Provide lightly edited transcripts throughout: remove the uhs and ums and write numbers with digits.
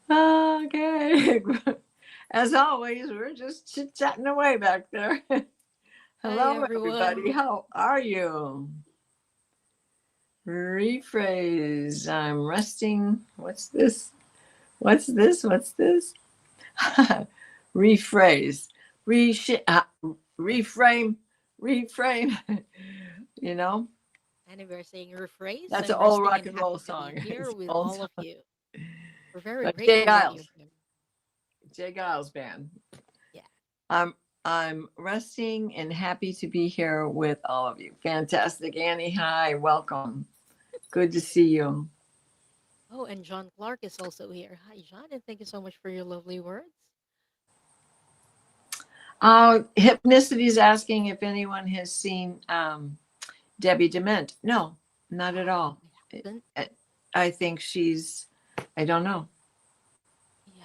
Okay. As always, we're just chit-chatting away back there. Hi Hello, everyone. everybody. How are you? Rephrase. I'm resting. What's this? What's this? What's this? Rephrase. Reframe. Reframe. you know, And we're saying rephrase. that's an I'm old resting rock and and roll happy to song. be here It's an with old all song of you. We're very by Jay grateful that you're Giles. here. Jay Giles Band. Yeah. I'm I'm resting and happy to be here with all of you. Fantastic, Annie. Hi, welcome. Good to see you. Oh, and John Clark is also here. Hi, John, and thank you so much for your lovely words. Hypnicity is asking if anyone has seen Debbie Dement. No, not at all. I haven't. I I think she's. I don't know. Yeah,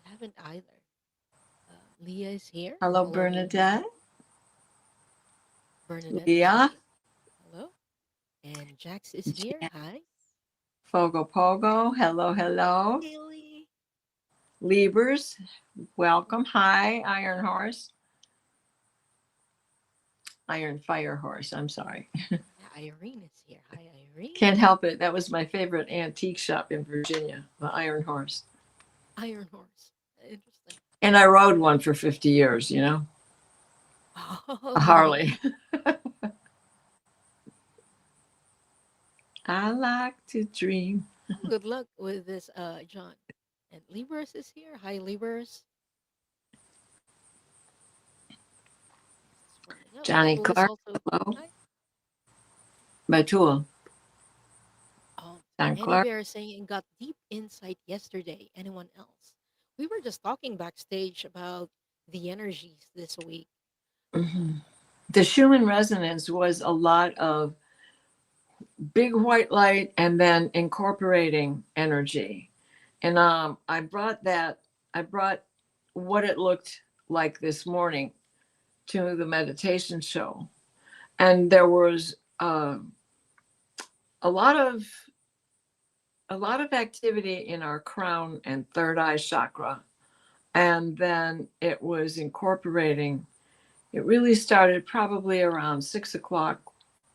I haven't either. Leah is here, Hello, our lovely Leah. Bernadette. Bernadette is Leah. saying hello. And Jax is here. Hi. Fogo Pogo. Hello, hello. Haley. Liebers. Welcome. Hi, Iron Horse. Iron Fire Horse. I'm sorry. Yeah, Irene is here. Hi, Irene. Can't help it. That was my favorite antique shop in Virginia, the Iron Horse. Iron Horse. Interesting. And I rode one for 50 years, a Oh, really? Harley. I like to dream. Oh, good luck with this, John. And Libers is here. Hi, Libers. Scrolling up. Johnny Batul is Clark, also. hello. Hi. Batul. John Annie Clark. Bear is saying got deep insight yesterday. Anyone else? We were just talking backstage about the energies this week. Mhm. The Schumann resonance was a lot of big white light and then incorporating energy. And I brought what it looked like this morning to the meditation show. And there was a lot of activity in our crown and third eye chakra, and then it was incorporating. It really started probably around 6 o'clock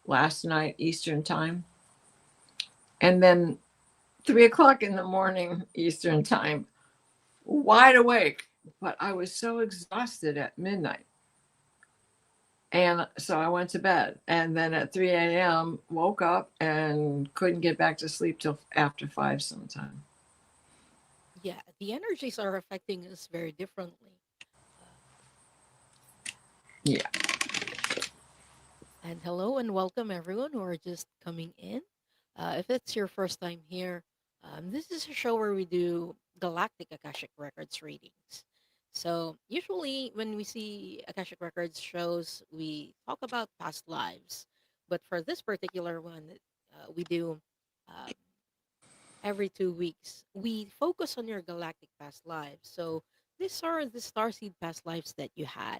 last night Eastern time, and then 3 o'clock in the morning Eastern time, wide awake, but I was so exhausted at midnight. And so I went to bed, and then at 3 a.m. woke up and couldn't get back to sleep till after 5 sometime. Yeah, the energies are affecting us very differently. Uh, Yeah. and hello and welcome everyone who are just coming in. If it's your first time here, this is a show where we do Galactic Akashic Records readings. So usually when we see Akashic Records shows, we talk about past lives. But for this particular one, we do um, every 2 weeks. We focus on your galactic past lives. So these are the starseed past lives that you had.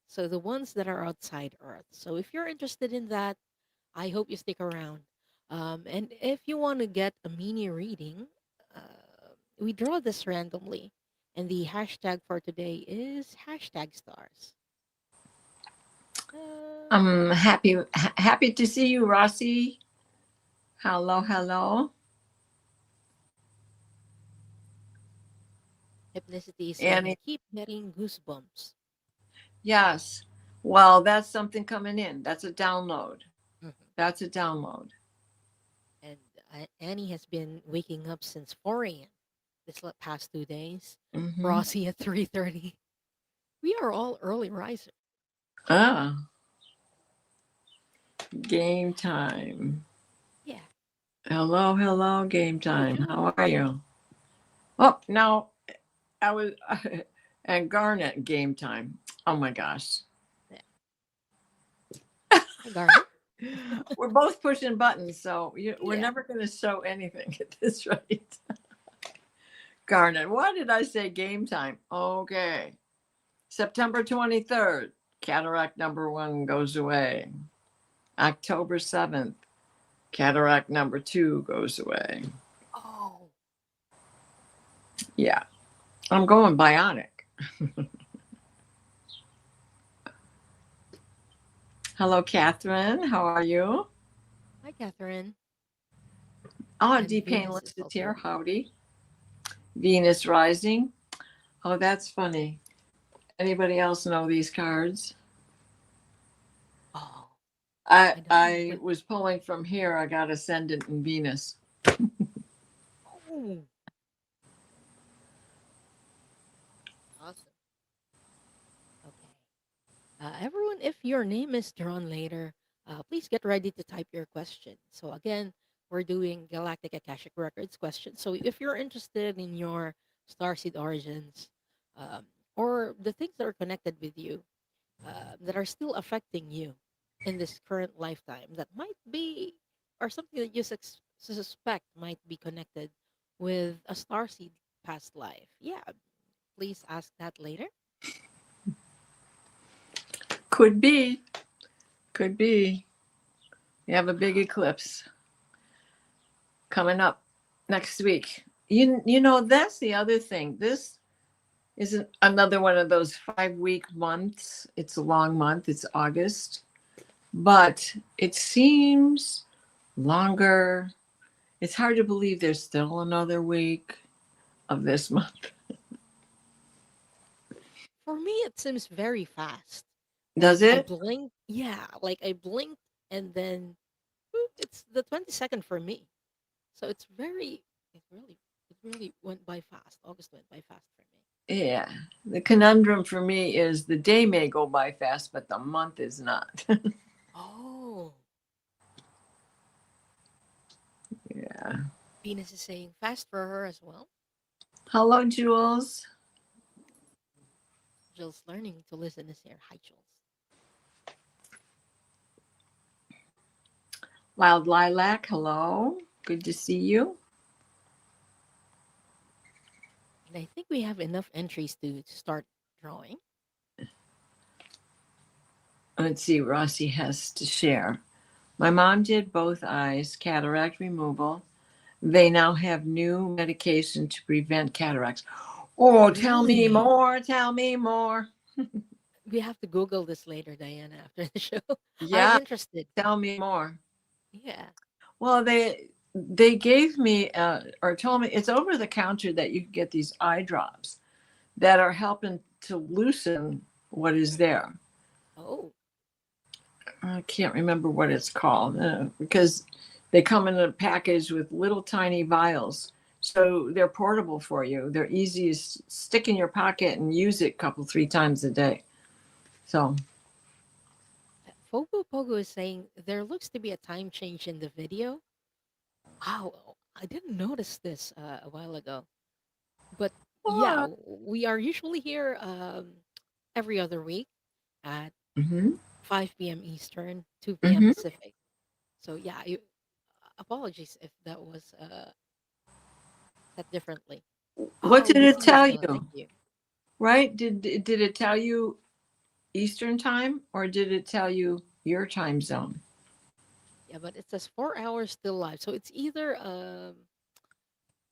So the ones that are outside Earth. So if you're interested in that, I hope you stick around. And if you want to get a mini reading, we draw this randomly. And the hashtag for today is hashtag stars. I'm happy to see you, Rossi. Hello, hello. Hypnicity is saying, Annie. I keep getting goosebumps. Yes. Well, that's something coming in. That's a download. Mhm. That's a download. And Annie has been waking up since 4 a.m. this past 2 days. Mm-hmm. Rossi at 3:30. We are all early risers. Ah, game time. Yeah. Hello, hello, game Oh, time. John. How are you? Oh, now I was and Garnet game time. Oh my gosh. Yeah. Hi, Garnet. We're both pushing buttons, so we're Yeah. never going to show anything at this rate. Garnet, why did I say game time? Okay. September 23rd, cataract number one goes away. October 7th, Cataract number 2 goes away. Oh, Yeah. I'm going bionic. Hello, Catherine. How are you? hi, Catherine. Oh, And D Venus Painless is is also here. here. Howdy. Venus rising. Oh, that's funny. Anybody else know these cards? Oh, I I don't know, I but was pulling from here. I got Ascendant in Venus. oh, awesome. Okay. Everyone, if your name is drawn later, please get ready to type your question. So again, we're doing Galactic Akashic Records questions. So if you're interested in your starseed origins, um, or the things that are connected with you, that are still affecting you in this current lifetime, that might be, or something that you suspect might be connected with a starseed past life, yeah, please ask that later. Could be. Could be. We have a big eclipse coming up next week. You know, that's the other thing. This isn't another one of those 5-week months. It's a long month. It's August, but it seems longer. It's hard to believe there's still another week of this month. For me, it seems very fast. Like Does I it? blinked, yeah, like I blinked and then boop, it's the 22nd for me. So it really, it really went by fast. August went by fast for me. Yeah. The conundrum for me is the day may go by fast, but the month is not. Oh, Yeah. Venus is saying fast for her as well. Hello, Jules. Jill's learning to listen this year. Hi, Jules. Wild Lilac. Hello. Good to see you. And I think we have enough entries to start drawing. Let's see. Rossi has to share. My mom did both eyes, cataract removal. They now have new medication to prevent cataracts. Oh, tell me Really? more. Tell me more. We have to Google this later, Diana, after the show. I'm Yeah, interested. tell me more. Yeah. Well, they gave me or told me it's over the counter that you can get these eye drops that are helping to loosen what is there. Oh, I can't remember what it's called because they come in a package with little tiny vials. So they're portable for you. They're easy to stick in your pocket and use it a couple, 3 times a day. So, Fogo Pogo is saying there looks to be a time change in the video. Wow, I didn't notice this a while ago. But yeah, we are usually here every other week at mm-hmm, 5 p.m. Eastern, 2 p.m. mm-hmm. Pacific. So yeah, apologies if that was set differently. What Oh, did we it see you, tell Jill. Thank you? you. Right? Did it tell you Eastern time or did it tell you your time zone? Yeah, but it says 4 hours still live. So it's either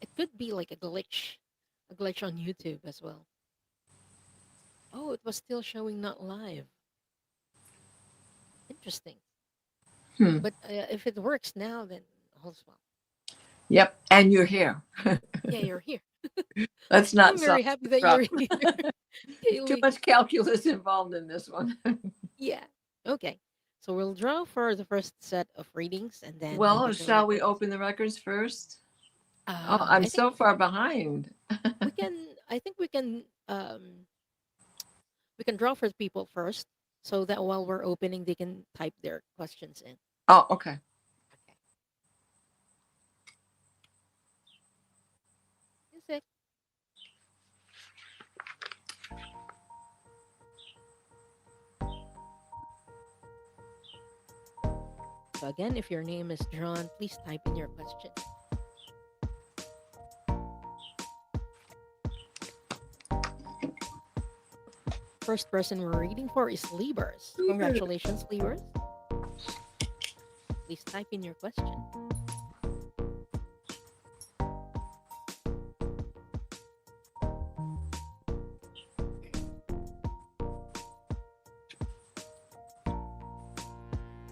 it could be like a glitch on YouTube as well. Oh, it was still showing not live. Interesting. Hmm. But if it works now, then all's well. Yep. And you're here. Yeah, you're here. Let's not I'm very solve happy the that you're problem. here, Too Kaylee. much calculus involved in this one. Yeah. Okay. So we'll draw for the first set of readings and then Well, open the shall we records. open the records first? Oh, I'm I think so far behind. we can. I think we can draw for people first, so that while we're opening, they can type their questions in. Oh, okay. Okay. Music. So again, if your name is drawn, please type in your question. First person we're reading for is Libers. Congratulations, Libers. please type in your question.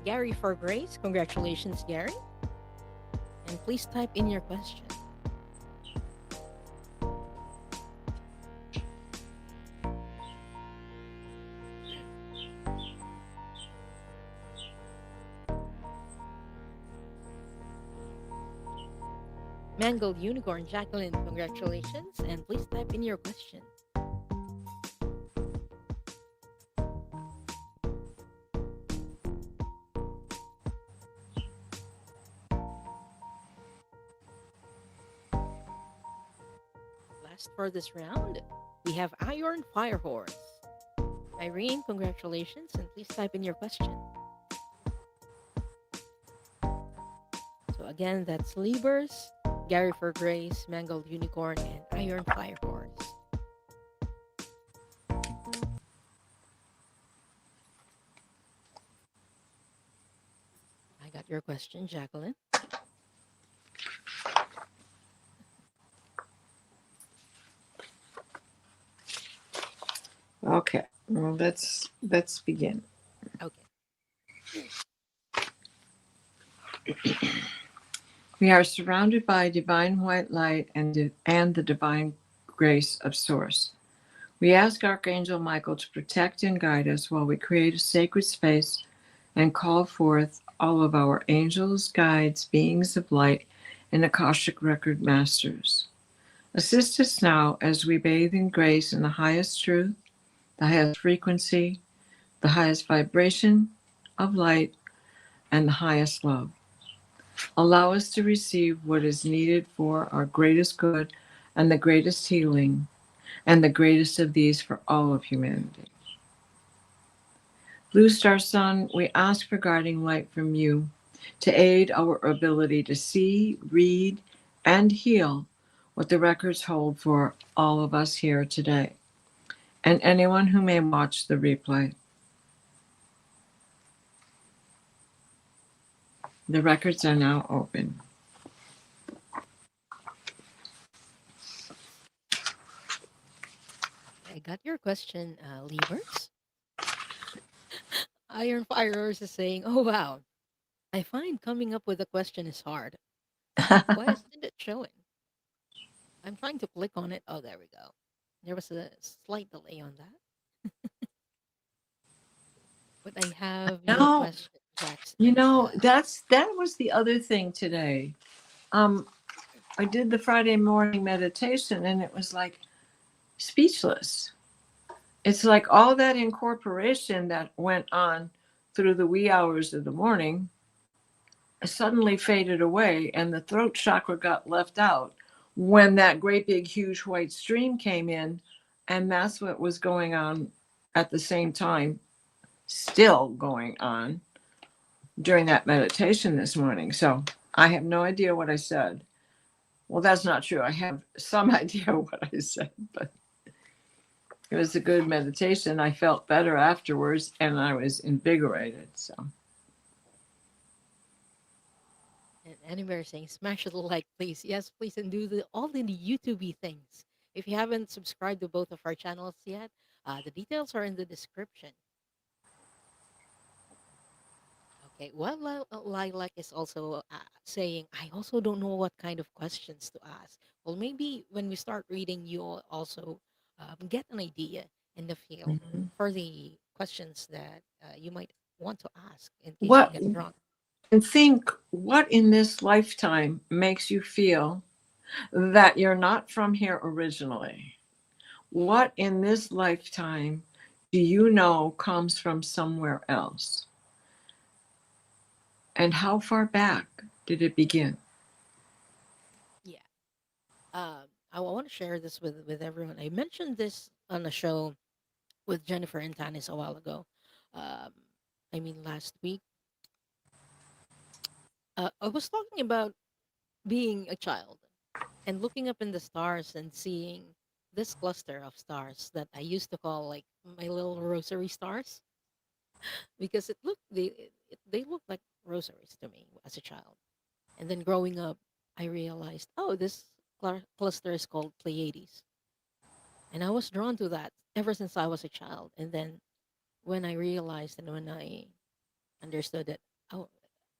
Gary for Grace, congratulations, Gary. And please type in your question. Mangled Unicorn, Jacqueline, congratulations. And please type in your question. Last for this round, we have Iron Firehorse. Irene, congratulations. And please type in your question. So again, that's Libers, Gary for Grace, Mangled Unicorn, and Iron Firehorse. I got your question, Jacqueline. Okay. Well, let's begin. Okay. We are surrounded by divine white light and the divine grace of Source. We ask Archangel Michael to protect and guide us while we create a sacred space and call forth all of our angels, guides, beings of light, and Akashic record masters. Assist us now as we bathe in grace in the highest truth, the highest frequency, the highest vibration of light, and the highest love. Allow us to receive what is needed for our greatest good and the greatest healing, and the greatest of these for all of humanity. Blue Star Sun, we ask for guiding light from you to aid our ability to see, read, and heal what the records hold for all of us here today, and anyone who may watch the replay. The records are now open. I got your question, Levers. Iron Firehorse is saying, oh wow, I find coming up with a question is hard. Why isn't it showing? I'm trying to click on it. Oh, there we go. There was a slight delay on that. But I have your No, question, Jax. that was the other thing today. I did the Friday morning meditation and it was like speechless. It's like all that incorporation that went on through the wee hours of the morning suddenly faded away, and the throat chakra got left out when that great big huge white stream came in. And that's what was going on at the same time, still going on during that meditation this morning. So I have no idea what I said. Well, that's not true. I have some idea what I said, but it was a good meditation. I felt better afterwards and I was invigorated. So And anywhere saying, smash the like, please. Yes, please. And do all the YouTube things. If you haven't subscribed to both of our channels yet, the details are in the description. Okay, well, Lilac is also saying, I also don't know what kind of questions to ask. Well, maybe when we start reading, you'll also get an idea and the feel mhm. for the questions that you might want to ask in case you What get drawn. and think what in this lifetime makes you feel that you're not from here originally? What in this lifetime do you know comes from somewhere else? And how far back did it begin? Yeah. I want to share this with everyone. I mentioned this on a show with Jennifer and Tanis a while ago. Um, I mean, last week. I was talking about being a child and looking up in the stars and seeing this cluster of stars that I used to call like my little rosary stars because they look like rosaries to me as a child. And then growing up, I realized, oh, this cluster is called Pleiades. And I was drawn to that ever since I was a child. And then when I realized and when I understood it, oh,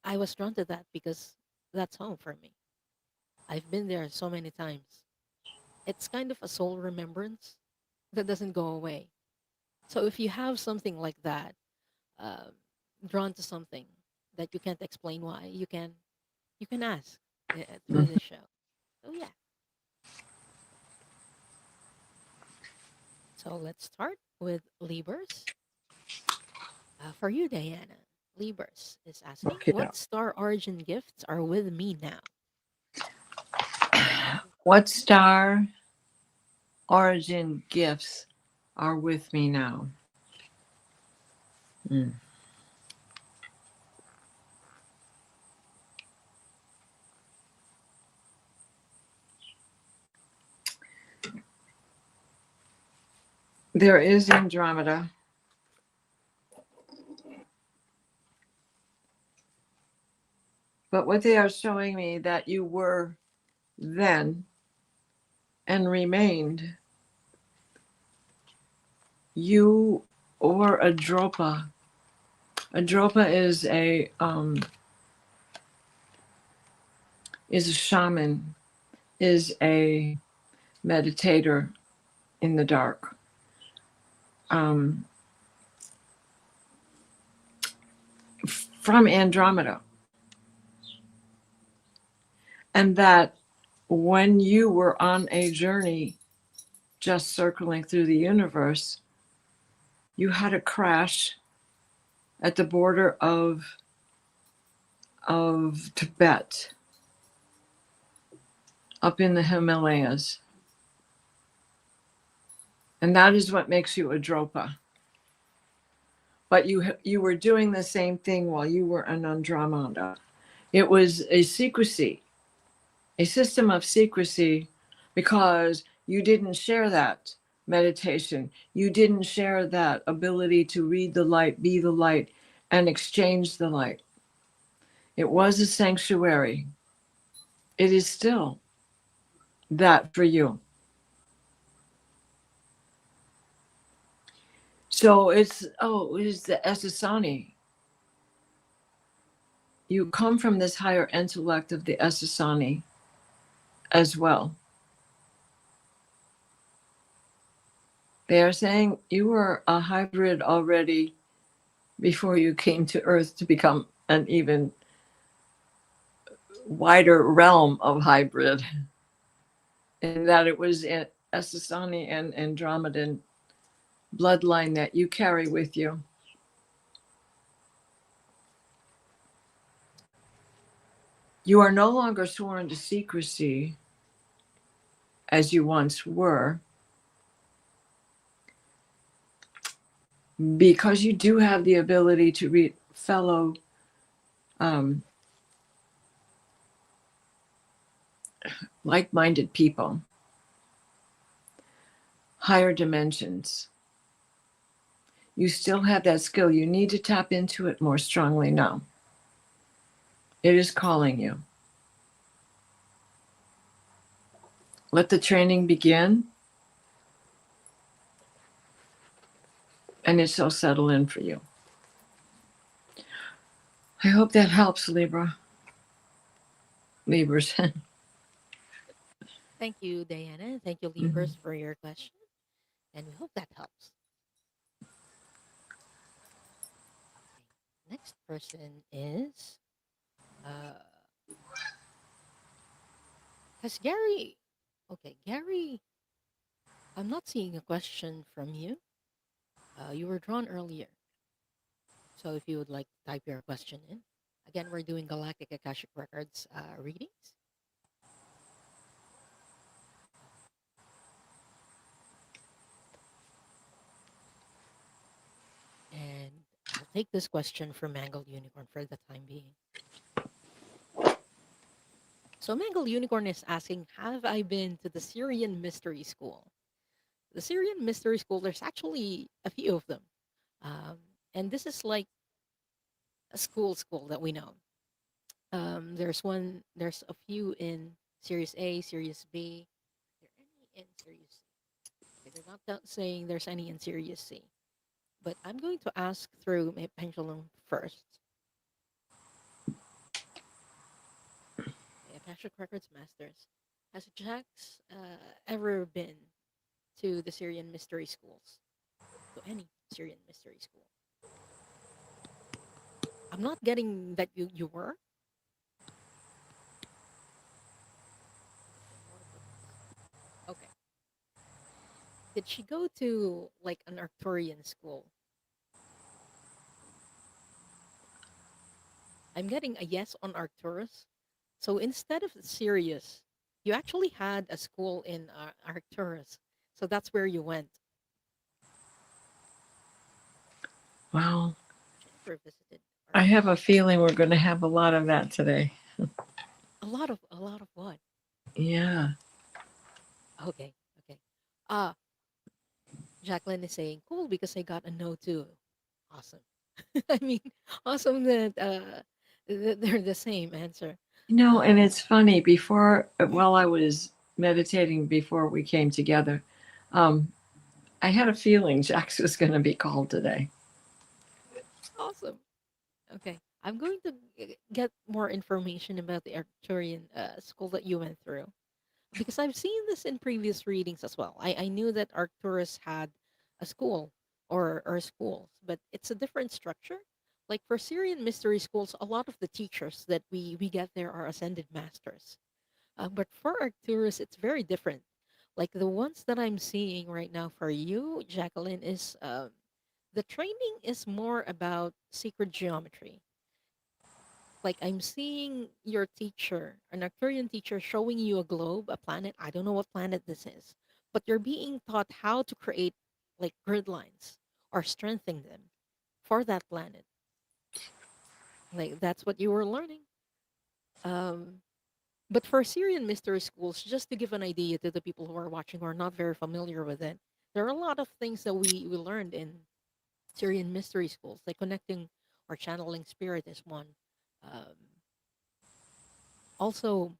I was drawn to that because that's home for me. I've been there so many times. It's kind of a soul remembrance that doesn't go away. So if you have something like that, um, drawn to something that you can't explain why, you can ask through the Mhm. show. So yeah. So let's start with Libers. For you, Diana, Libers is asking, Okay. what star origin gifts are with me now? What star origin gifts are with me now? Mm. There is Andromeda, but what they are showing me that you were then and remained, you were a Dropa. A Dropa is a shaman, is a meditator in the dark. Um, from Andromeda. And that when you were on a journey just circling through the universe, you had a crash at the border of Tibet, up in the Himalayas. And that is what makes you a Dropa. But you were doing the same thing while you were an Andromeda. It was a secrecy, a system of secrecy, because you didn't share that meditation. You didn't share that ability to read the light, be the light, and exchange the light. It was a sanctuary. It is still that for you. So it is the Essassani. You come from this higher intellect of the Essassani as well. They are saying you were a hybrid already before you came to Earth to become an even wider realm of hybrid, in that it was an Essassani and Andromedan bloodline that you carry with you. You are no longer sworn to secrecy as you once were, because you do have the ability to read fellow um, like minded people, higher dimensions. You still have that skill. You need to tap into it more strongly now. It is calling you. Let the training begin, and it shall settle in for you. I hope that helps, Libras. Thank you, Diana. Thank you, Libers, for your question. And we hope that helps. Okay. Next person is, uh, has Gary, okay, Gary, I'm not seeing a question from you. You were drawn earlier. So if you would like to type your question in. Again, we're doing Galactic Akashic Records readings. And I'll take this question from Mangled Unicorn for the time being. So Mangled Unicorn is asking, have I been to the Syrian Mystery School? The Syrian Mystery School, there's actually a few of them. Um, and this is like school that we know. There's a few in Series A, Series B. Are there any in Series C? Okay, they're not saying there's any in Series C. But I'm going to ask through my pendulum first. The Akashic Records Masters. Has Jax ever been to the Syrian mystery schools? To any Syrian mystery school? I'm not getting that you were. Okay. Did she go to like an Arcturian school? I'm getting a yes on Arcturus. So instead of Sirius, you actually had a school in Arcturus. So that's where you went. Well, Jennifer visited I have a Arcturus. feeling we're going to have a lot of that today. A lot of what? Yeah. Okay, okay. Uh Jacqueline is saying cool because I got a no too. Awesome. I mean, awesome that they're the same answer. And Um it's funny, while I was meditating before we came together, um, I had a feeling Jax was going to be called today. awesome. Okay. I'm going to get more information about the Arcturian school that you went through because I've seen this in previous readings as well. I knew that Arcturus had a school or schools, but it's a different structure. Like for Syrian mystery schools, a lot of the teachers that we get there are ascended masters. But for Arcturus, it's very different. Like the ones that I'm seeing right now for you, Jacqueline, is the training is more about sacred geometry. Like I'm seeing your teacher, an Arcturian teacher, showing you a globe, a planet. I don't know what planet this is, but you're being taught how to create like grid lines or strengthen them for that planet. Like that's what you were learning. Um, but for Syrian mystery schools, just to give an idea to the people who are watching who are not very familiar with it, there are a lot of things that we learned in Syrian mystery schools, like connecting or channeling spirit is one. Um, also,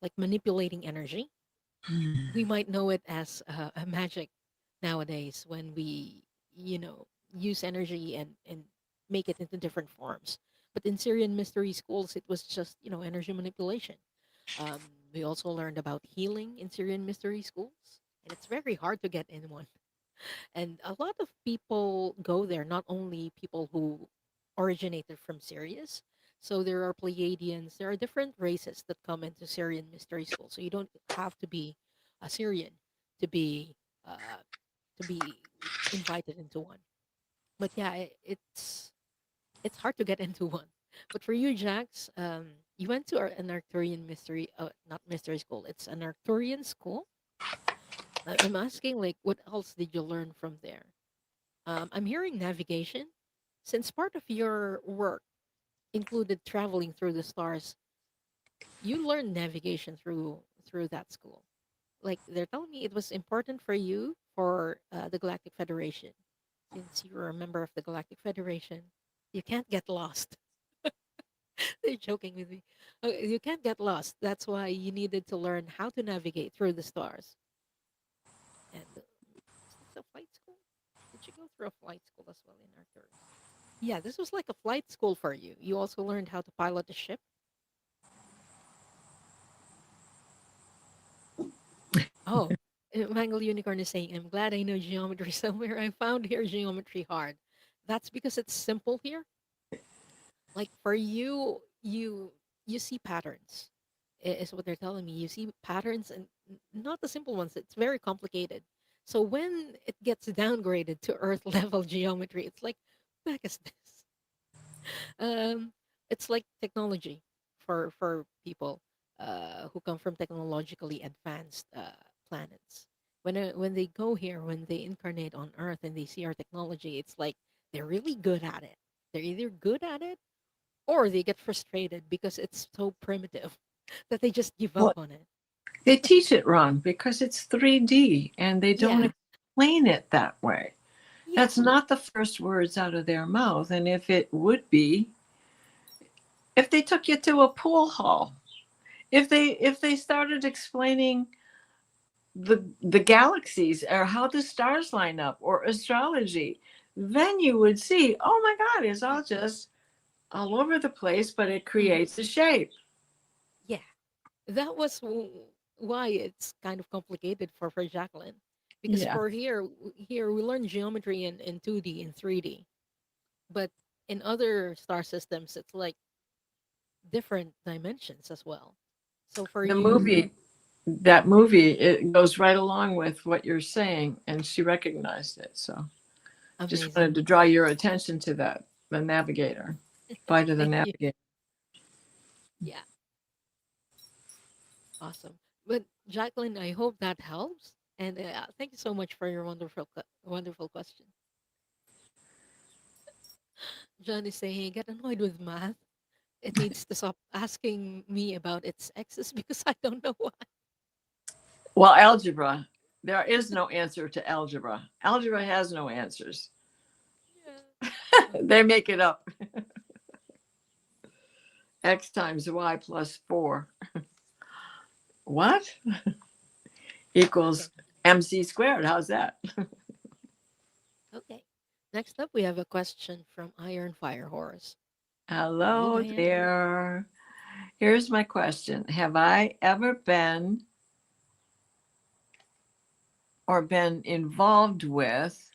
like manipulating energy. We might know it as a magic nowadays when we, you know, use energy and make it into different forms. But in Syrian mystery schools, it was just, you know, energy manipulation. Um, we also learned about healing in Syrian mystery schools, and it's very hard to get in one. And a lot of people go there, not only people who originated from Sirius. So there are Pleiadians, there are different races that come into Syrian mystery school. So you don't have to be a Syrian to be uh, to be invited into one. But yeah, it's hard to get into one. But for you, Jax, you went to an Arcturian mystery, not mystery school. It's an Arcturian school. I'm asking, like, what else did you learn from there? I'm hearing navigation. Since part of your work included traveling through the stars, you learned navigation through that school. Like they're telling me it was important for you for the Galactic Federation. Since you're a member of the Galactic Federation, you can't get lost. They're joking with me. You can't get lost. That's why you needed to learn how to navigate through the stars. And is this a flight school? Did you go through a flight school as well in Arcturus? Yeah, this was like a flight school for you. You also learned how to pilot the ship. Oh, Mangle Unicorn is saying, I'm glad I know geometry somewhere. I found here geometry hard. That's because it's simple here. Like for you, you see patterns. Is what they're telling me. You see patterns and not the simple ones. It's very complicated. So when it gets downgraded to Earth level geometry, it's like, what the heck is this? It's like technology for people who come from technologically advanced planets. When they go here, when they incarnate on Earth and they see our technology, it's like they're really good at it. They're either good at it or they get frustrated because it's so primitive that they just give up Well, on it. they teach it wrong because it's 3D and they don't Yeah, explain it that way. yeah, That's not the first words out of their mouth. And if it would be, if they took you to a pool hall, if they started explaining the galaxies or how the stars line up or astrology, then you would see, oh my God, it's all just all over the place, but it Mhm. creates a shape. Yeah, that was why it's kind of complicated for Jacqueline, because Yeah. for here we learn geometry in 2D and 3D, but in other star systems it's like different dimensions as well. So for The you, movie, that movie, it goes right along with what you're saying, and she recognized it. So just amazing. wanted to draw your attention to that. The navigator, Flight of the Thank you. Navigator. Yeah, awesome. But Jacqueline, I hope that helps. And thank you so much for your wonderful question. John is saying, get annoyed with math. It needs to stop asking me about its exes because I don't know why. Well, algebra, there is no answer to algebra. Algebra has no answers. Yeah. They make it up. X times Y plus 4. What? Okay. Equals MC squared. How's that? Okay. Next up, we have a question from Iron Fire Horse. Hello, Hello Diane. there. Here's my question. Have I ever been or been involved with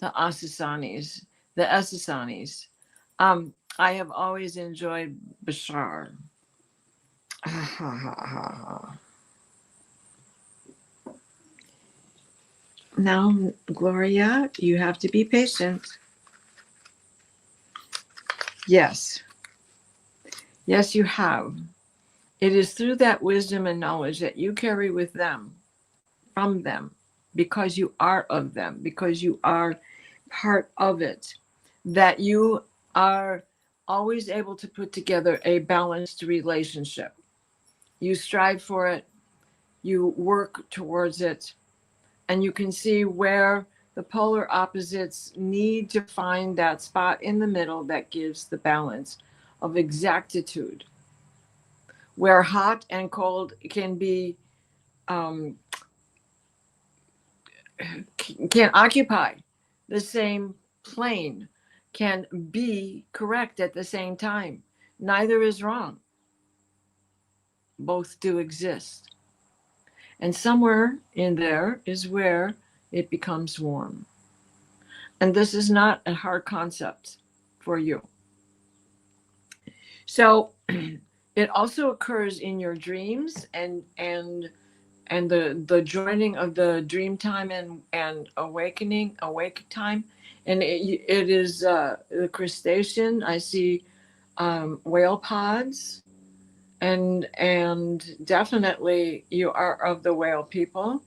the Asasanis, the Essasanis? I have always enjoyed Bashar. Now, Gloria, you have to be patient. Yes. Yes, you have. It is through that wisdom and knowledge that you carry with them, from them, because you are of them, because you are part of it, that you are always able to put together a balanced relationship. You strive for it, you work towards it, and you can see where the polar opposites need to find that spot in the middle that gives the balance of exactitude, where hot and cold can be um, can occupy the same plane, can be correct at the same time. Neither is wrong. Both do exist. And somewhere in there is where it becomes warm. And this is not a hard concept for you. So it also occurs in your dreams and the joining of the dream time and awakening awake time, and it is the crustacean. I see whale pods, and definitely you are of the whale people.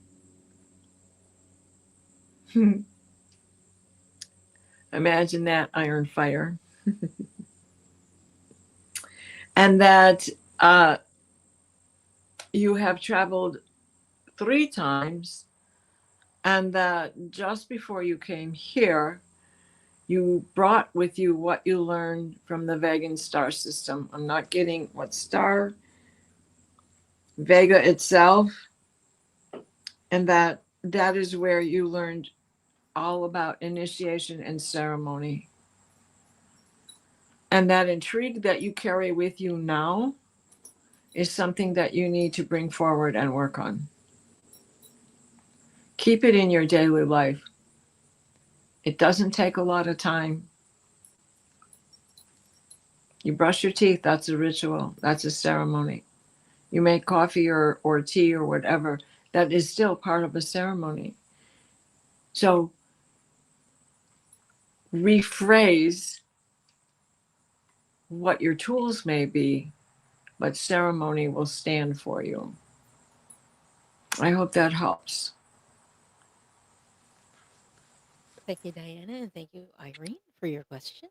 Imagine that, iron fire. And that uh, you have traveled 3 times, and that just before you came here you brought with you what you learned from the Vegan star system. I'm not getting what star, Vega itself, and that is where you learned all about initiation and ceremony. And that intrigue that you carry with you now is something that you need to bring forward and work on. Keep it in your daily life. It doesn't take a lot of time. You brush your teeth, that's a ritual, that's a ceremony. You make coffee or tea or whatever, that is still part of a ceremony. So rephrase what your tools may be, but ceremony will stand for you. I hope that helps. Thank you, Diana, and thank you, Irene, for your question.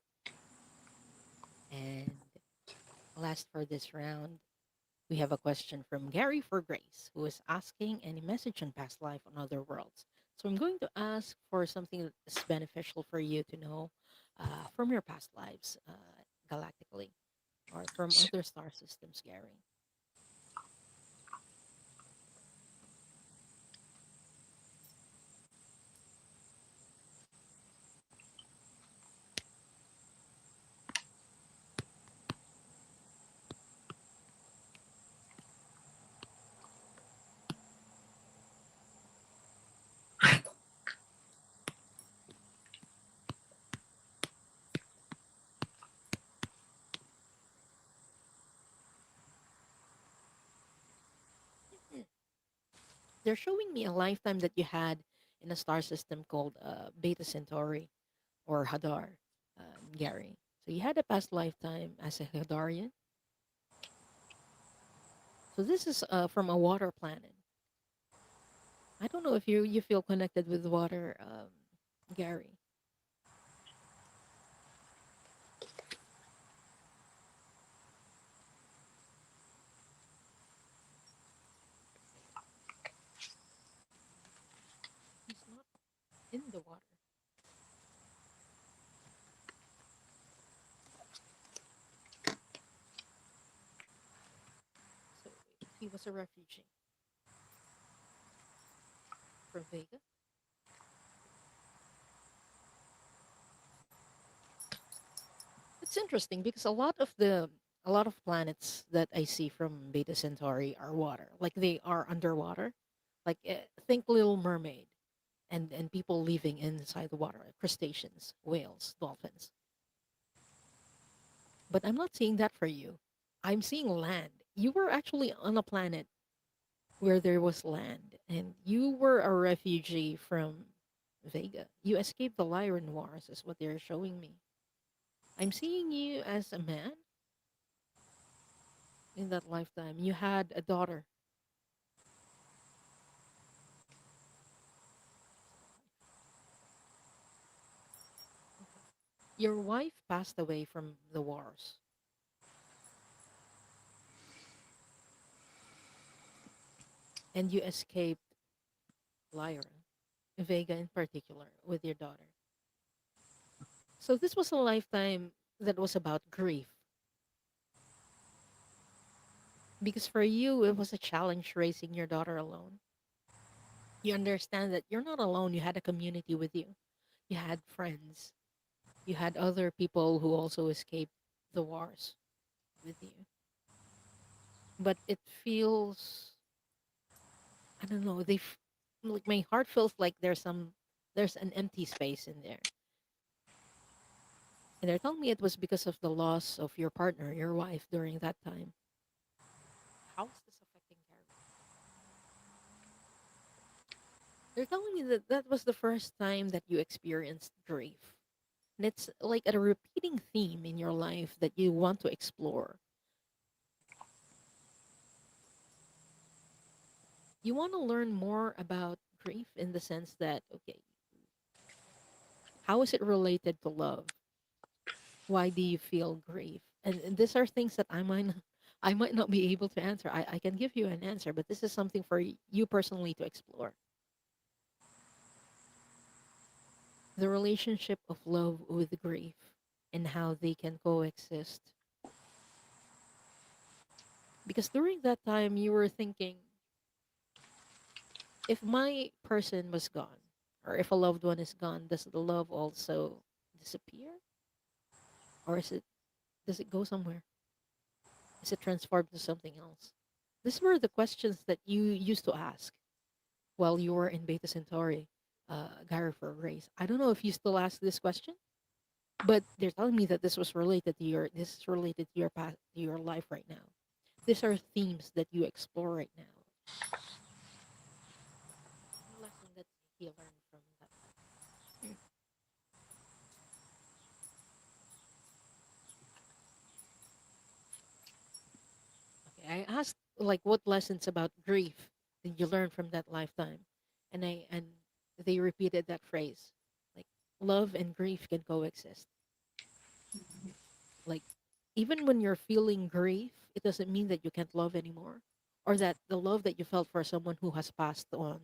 And last for this round, we have a question from Gary for Grace, who is asking any message on past life on other worlds. So I'm going to ask for something that is beneficial for you to know from your past lives galactically. or from other star systems, Gary? They're showing me a lifetime that you had in a star system called Beta Centauri or Hadar, Gary. So you had a past lifetime as a Hadarian. So this is from a water planet. I don't know if you feel connected with water, Gary. He's not in the water. So he was a refugee from Vega. It's interesting because a lot of planets that I see from Beta Centauri are water, like they are underwater. Like think Little Mermaid and people living inside the water, like crustaceans, whales, dolphins. But I'm not seeing that for you. I'm seeing land. You were actually on a planet where there was land, and you were a refugee from Vega. You escaped the Lyran Wars, is what they're showing me. I'm seeing you as a man in that lifetime. You had a daughter. Okay. Your wife passed away from the wars, and you escaped Lyra, Vega in particular, with your daughter. So this was a lifetime that was about grief. Because for you, it was a challenge raising your daughter alone. You understand that you're not alone. You had a community with you, you had friends, you had other people who also escaped the wars with you. But it feels, I don't know, like my heart feels like there's an empty space in there. And they're telling me it was because of the loss of your partner, your wife, during that time. How is this affecting Gary? They're telling me that that was the first time that you experienced grief. And it's like a repeating theme in your life that you want to explore. You want to learn more about grief in the sense that, okay, how is it related to love? Why do you feel grief? And these are things that I might not be able to answer. I can give you an answer, but this is something for you personally to explore. The relationship of love with grief and how they can coexist. Because during that time, you were thinking, if my person was gone, or if a loved one is gone, does the love also disappear? Or does it go somewhere? Is it transformed to something else? These were the questions that you used to ask while you were in Beta Centauri, Gyro for Race. I don't know if you still ask this question, but they're telling me that this is related to your past, to your life right now. These are themes that you explore right now. Any lesson that you learned from that life? Okay, I asked like what lessons about grief did you learn from that lifetime, and they repeated that phrase, like love and grief can coexist. Like even when you're feeling grief, it doesn't mean that you can't love anymore, or that the love that you felt for someone who has passed on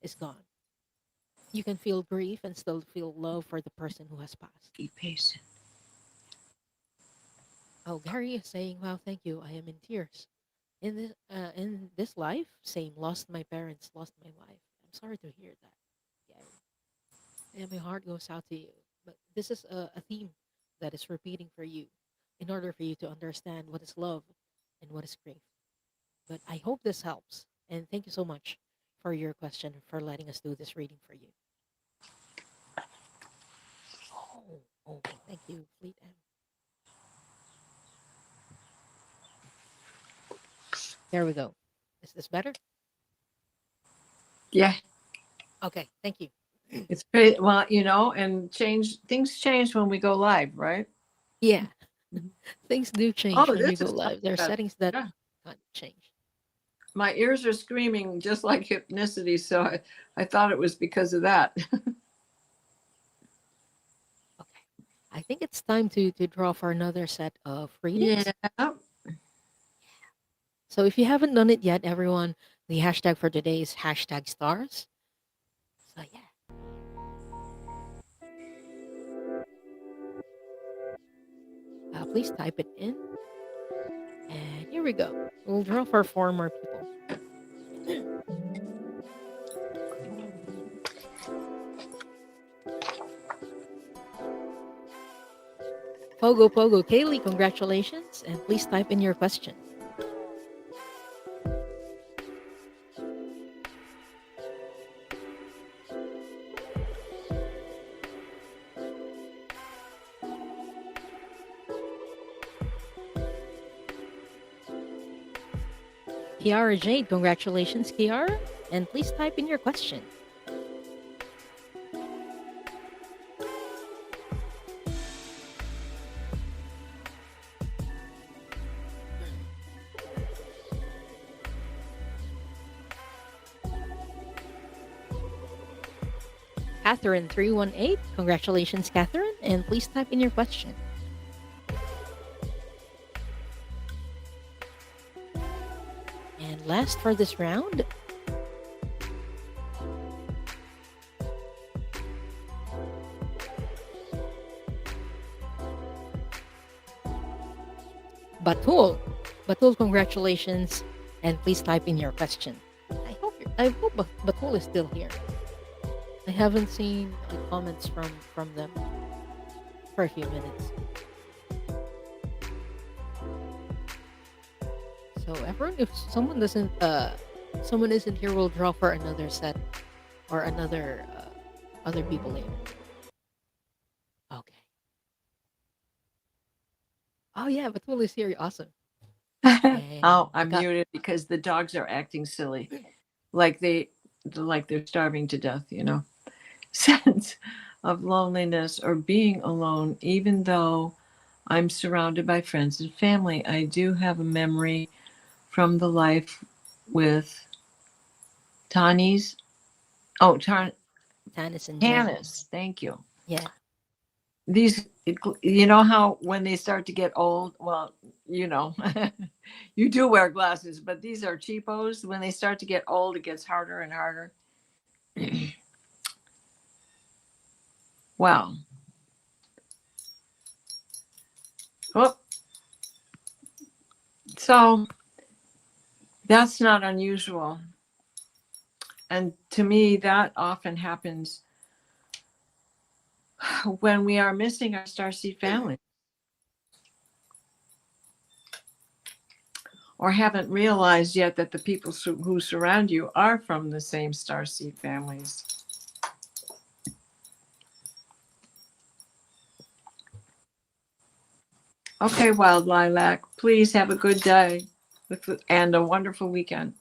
is gone. You can feel grief and still feel love for the person who has passed. Be patient. Oh, Gary is saying, "Wow, thank you. I am in tears. In this life, same. Lost my parents, lost my wife. I'm sorry to hear that, Gary. And my heart goes out to you. But this is a theme that is repeating for you, in order for you to understand what is love and what is grief. But I hope this helps. And thank you so much for your question, for letting us do this reading for you. Oh, okay. Thank you, Fleet M. There we go. Is this better? Yeah, Okay. Thank you. it's pretty well, and things change when we go live, right? Yeah. Mhm. Things do change Oh, when we this go is much live. There are better. settings that Yeah. can't change. My ears are screaming just like hypnicity, so I thought it was because of that. Okay. I think it's time to draw for another set of readings. Yeah. So if you haven't done it yet, everyone, the hashtag for today is hashtag stars. So yeah, please type it in. And here we go. We'll draw for four more people. Pogo Pogo Kaylee, congratulations. And please type in your question. Kiara Jade, congratulations, Kiara. And please type in your question. Catherine318, congratulations, Catherine. And please type in your question. And last for this round, Batul. Batul, congratulations. And please type in your question. I hope Batul is still here. I haven't seen comments from them for a few minutes. So everyone, if someone isn't here, we'll draw for another set or another other people later. Okay. Oh yeah, Batul is here. Awesome. And Oh, we I'm got muted because the dogs are acting silly, like they're starving to death. Sense of loneliness or being alone, even though I'm surrounded by friends and family. I do have a memory from the life with Tani's. Oh, Tanis and Jen. Tanis. Thank you. Yeah. These, you know how when they start to get old, well, you know, you do wear glasses, but these are cheapos. When they start to get old, it gets harder and harder. Well, oh, so that's not unusual. And to me, that often happens when we are missing our starseed family or haven't realized yet that the people who surround you are from the same starseed families. Okay, Wild Lilac, please have a good day and a wonderful weekend.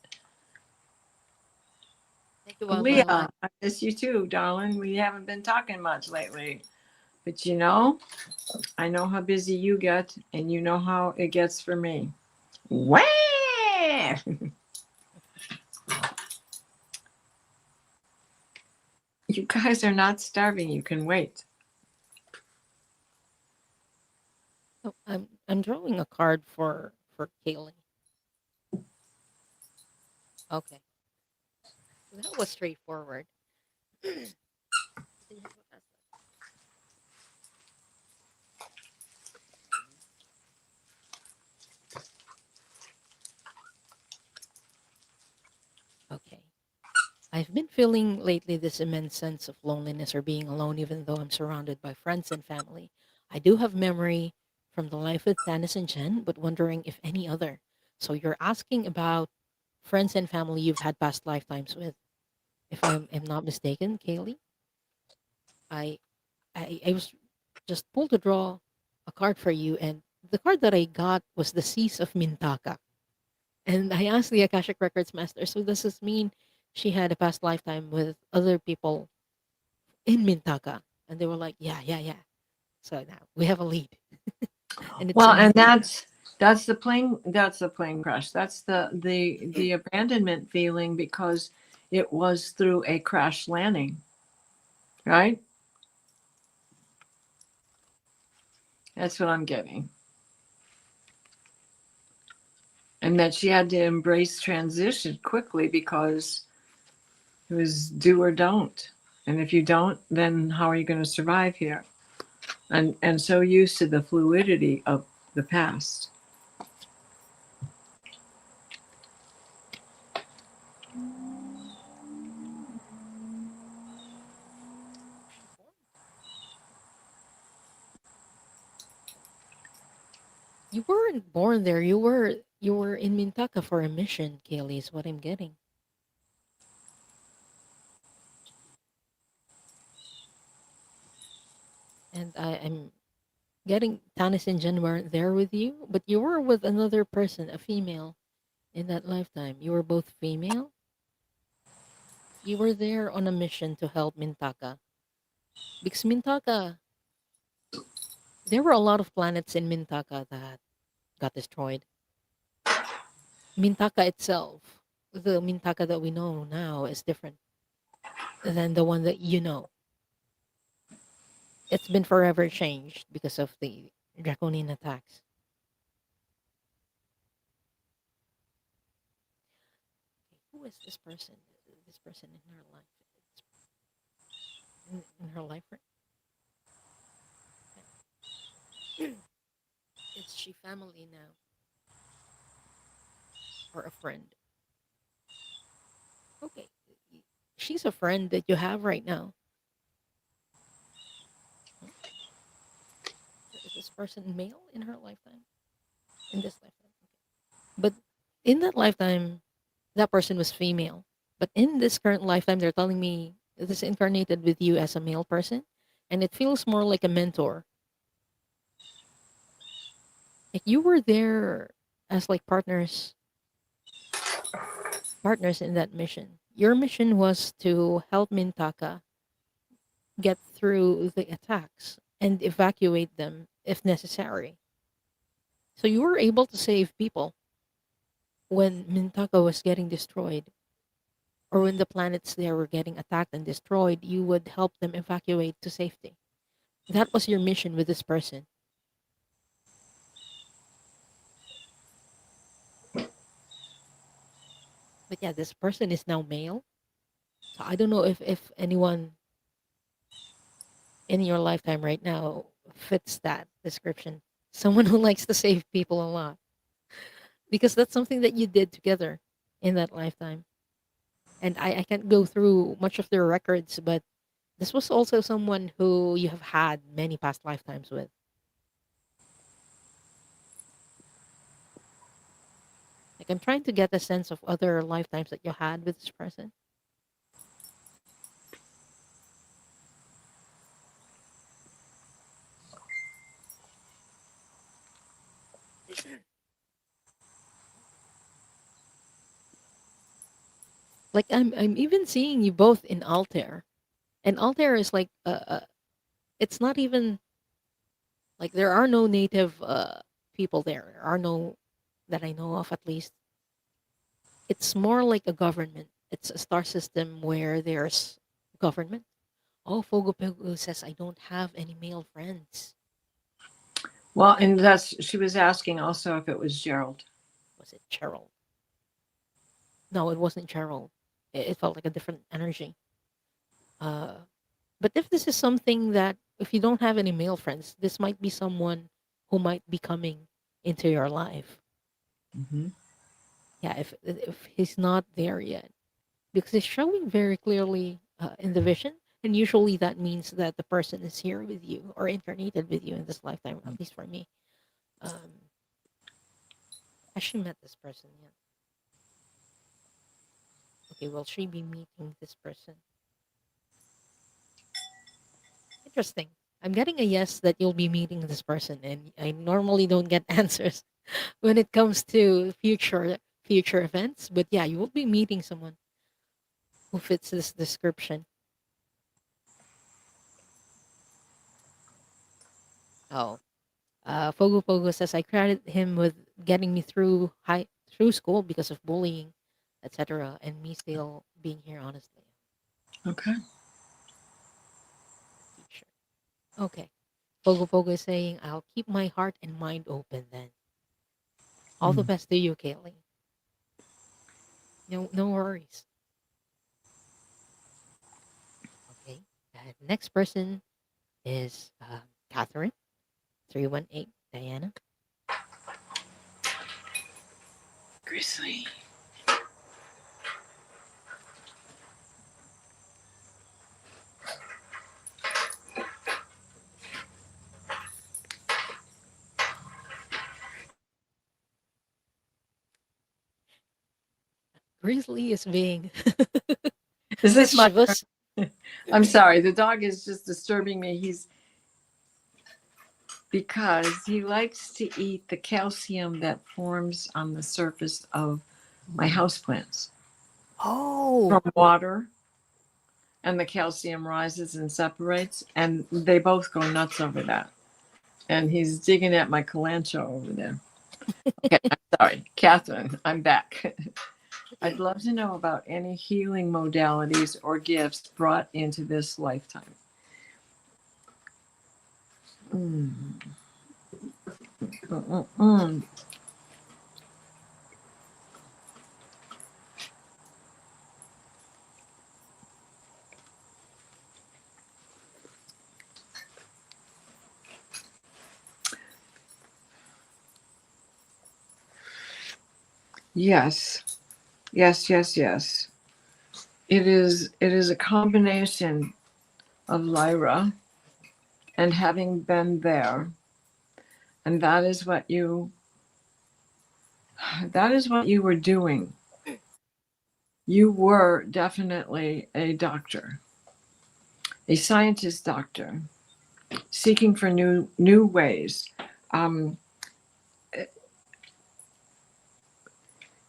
Thank you, Wild Leah, Lilac. I miss you too, darling. We haven't been talking much lately. But I know how busy you get, and you know how it gets for me. Wah! You guys are not starving. You can wait. Oh, I'm drawing a card for Kaylee. Okay. That was straightforward. I've been feeling lately this immense sense of loneliness or being alone, even though I'm surrounded by friends and family. I do have memory from the life with Tanis and Jen, but wondering if any other. So you're asking about friends and family you've had past lifetimes with. If I'm not mistaken, Kaylee, I, I was just pulled to draw a card for you, and the card that I got was the Seas of Mintaka. And I asked the Akashic Records master, so does this mean she had a past lifetime with other people in Mintaka? And they were like, yeah, yeah, yeah. So now we have a lead, and it's Well, and amazing. that's the plane crash. That's the abandonment feeling because it was through a crash landing, right? That's what I'm getting. And that she had to embrace transition quickly because it was do or don't. And if you don't, then how are you going to survive here? And so used to the fluidity of the past. She born. You weren't born there. You were in Mintaka for a mission, Kaylee, is what I'm getting. And I'm getting Tanis and Jen weren't there with you, but you were with another person, a female, in that lifetime. You were both female. You were there on a mission to help Mintaka. Because Mintaka, there were a lot of planets in Mintaka that got destroyed. Mintaka itself, the Mintaka that we know now, is different than the one that you know. It's been forever changed because of the draconian attacks. Okay, who is this person? This person in her life? It's in her life, right? Is she family now or a friend? Okay, she's a friend that you have right now. Hmm? So is this person male in her lifetime? In this lifetime? Okay. But in that lifetime, that person was female. But in this current lifetime, they're telling me this incarnated with you as a male person, and it feels more like a mentor. Like you were there as like partners in that mission. Your mission was to help Mintaka get through the attacks and evacuate them if necessary. So you were able to save people when Mintaka was getting destroyed, or when the planets there were getting attacked and destroyed. You would help them evacuate to safety. That was your mission with this person. But yeah, this person is now male. So I don't know if anyone in your lifetime right now fits that description. Someone who likes to save people a lot. Because that's something that you did together in that lifetime. And I can't go through much of their records, but this was also someone who you have had many past lifetimes with. Like I'm trying to get a sense of other lifetimes that you had with this person. Like I'm even seeing you both in Altair. And Altair is like it's not even like there are no native people there. There are no that I know of at least. It's more like a government. It's a star system where there's government. Oh, Fogo says I don't have any male friends. Well, and that's she was asking also if it was Gerald. Was it Cheryl? No, it wasn't Cheryl. It felt like a different energy. Uh, but if this is something that if you don't have any male friends, this might be someone who might be coming into your life. Hmm. Yeah, if he's not there yet. because it's showing very clearly in the vision. And usually that means that the person is here with you or incarnated with you in this lifetime, at least for me. Um, has she met this person yet? Okay, will she be meeting this person? Interesting. I'm getting a yes that you'll be meeting this person, and I normally don't get answers when it comes to future events. But yeah, you will be meeting someone who fits this description. Oh, Fogo Fogo says I credit him with getting me through school because of bullying, etc., and me still being here honestly. Okay. Teacher. Okay. Fogo Fogo is saying I'll keep my heart and mind open then. All the Mm. best to you, Kaylee. No worries. Okay. Next person is Catherine 318 Diana. Grizzly. Grizzly is being Is this my mischievous. turn? I'm sorry. The dog is just disturbing me. Because he likes to eat the calcium that forms on the surface of my houseplants Oh, from water, and the calcium rises and separates, and they both go nuts over that. And he's digging at my calancho over there. Okay, I'm sorry, Catherine, I'm back. I'd love to know about any healing modalities or gifts brought into this lifetime. Mm. Mm-mm-mm. Yes, yes, yes, yes. It is a combination of Lyra and having been there, and that is what you were doing. You were definitely a doctor, a scientist doctor, seeking for new ways. Um,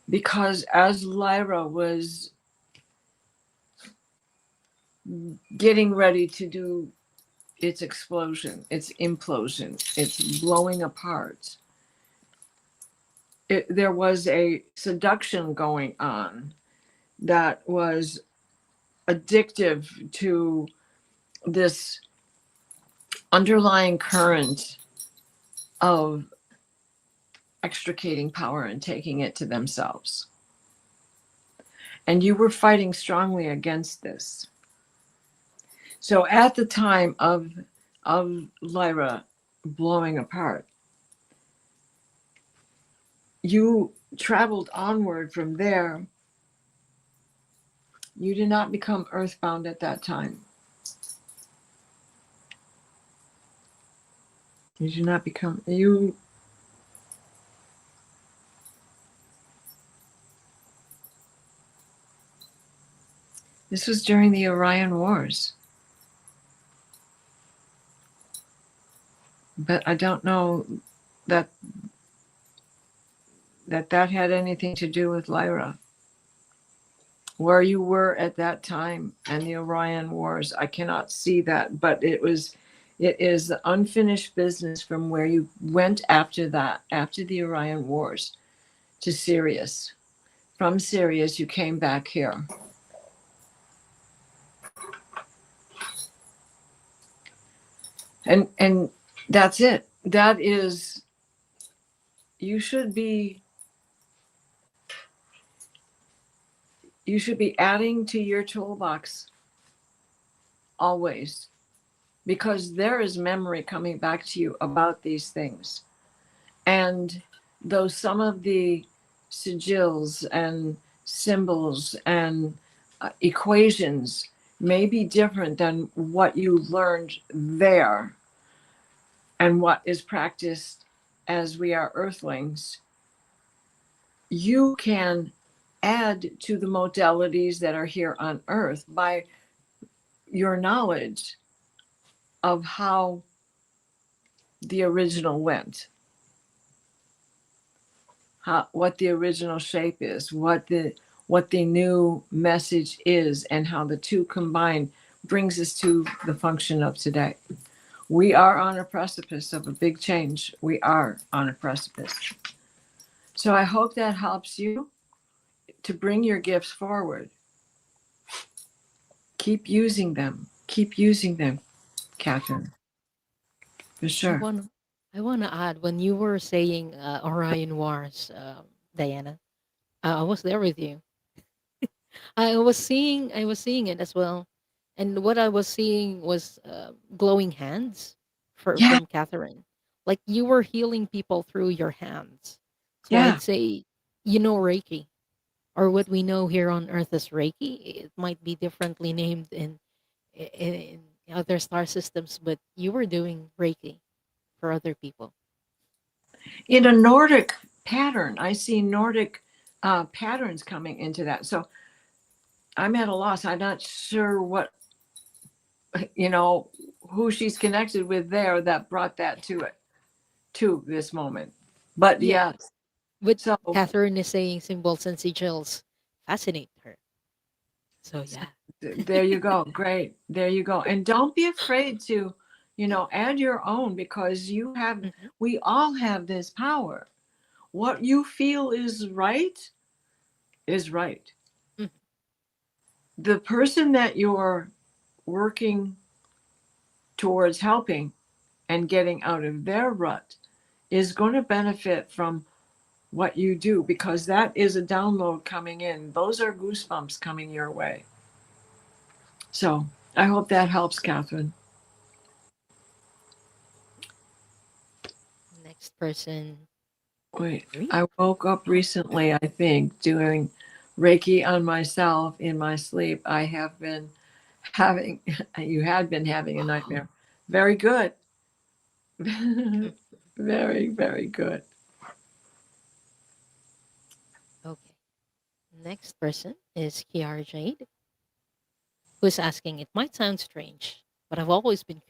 because as Lyra was getting ready to do its explosion, its implosion, its blowing apart, there was a seduction going on that was addictive to this underlying current of extricating power and taking it to themselves. And you were fighting strongly against this. So at the time of Lyra blowing apart, you traveled onward from there. You did not become earthbound at that time. You did not become you. This was during the Orion Wars, but I don't know that that had anything to do with Lyra. Where you were at that time and the Orion Wars, I cannot see that, but it is the unfinished business from where you went after that, after the Orion Wars, to Sirius. From Sirius, you came back here. And that's it. That is, you should be adding to your toolbox always, because there is memory coming back to you about these things. And though some of the sigils and symbols and equations may be different than what you learned there and what is practiced as we are earthlings, you can add to the modalities that are here on earth by your knowledge of how the original went, what the original shape is, what the new message is, and how the two combined brings us to the function of today. We are on a precipice of a big change. We are on a precipice. So I hope that helps you to bring your gifts forward. Keep using them. Keep using them, Catherine, for I sure. want I want to add when you were saying Orion Wars, Diana. I was there with you. I was seeing it as well, and what I was seeing was glowing hands Yeah, from Catherine. Like you were healing people through your hands. So yeah. I'd say, you know, Reiki, or what we know here on Earth as Reiki. It might be differently named in other star systems, but you were doing Reiki for other people. In a Nordic pattern, I see Nordic patterns coming into that. So I'm at a loss. I'm not sure what, you know, who she's connected with there that brought that to it, to this moment. But Yeah, yes, but so, Catherine is saying symbols and sigils fascinate her. So so yeah. there you go. Great. There you go. And don't be afraid to, add your own, because Mhm, we all have this power. What you feel is right is right. mhm. The person that you're working towards helping and getting out of their rut is going to benefit from what you do, because that is a download coming in. Those are goosebumps coming your way. So I hope that helps, Catherine. Next person, Wait, Greek. I woke up Oh, recently, I think, doing Reiki on myself in my sleep. I have been having, you had been having a wow. nightmare. Very good. Mm, Very, very good. okay. Next person is Kiara Jade, who's asking, it might sound strange, but I've always been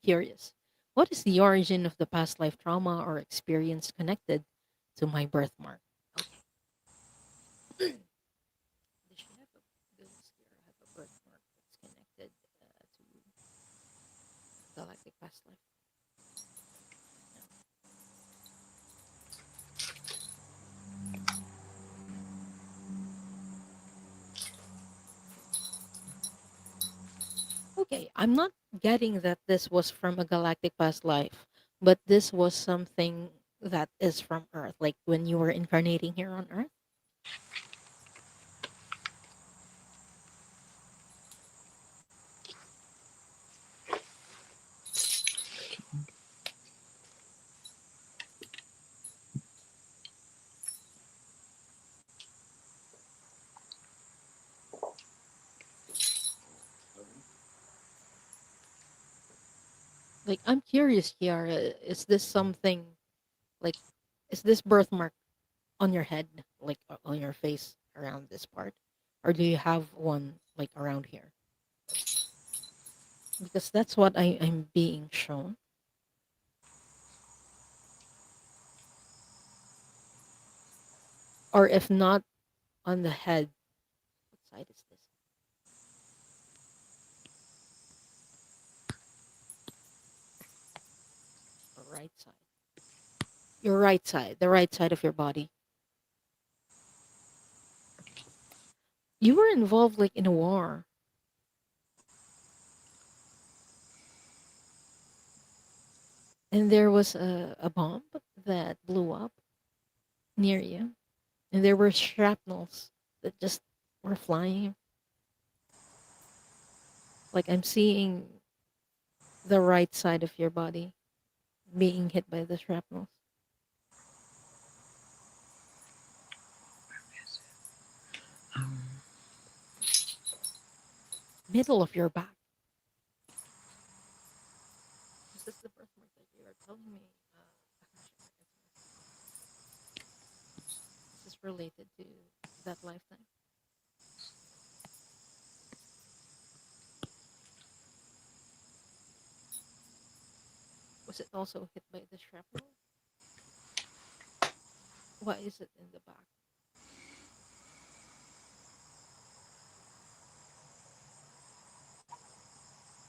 curious. What is the origin of the past life trauma or experience connected to my birthmark? Okay. Does she have a, does Kiara have a birthmark that's connected to galactic past life? No. Okay, I'm not getting that this was from a galactic past life, but this was something that is from Earth, like when you were incarnating here on Earth. Like, I'm curious, Kiara, is this something like, is this birthmark on your head, like on your face around this part? Or do you have one like around here? Because that's what I'm being shown. Or if not on the head, what side is this? Or right side? Your right side, the right side of your body. You were involved like in a war, and there was a bomb that blew up near you, and there were shrapnels that just were flying. Like I'm seeing the right side of your body being hit by the shrapnels. Um, middle of your back. Is this the birthmark that you are telling me? Akashic records is this related to that lifetime? Was it also hit by the shrapnel? Why is it in the back?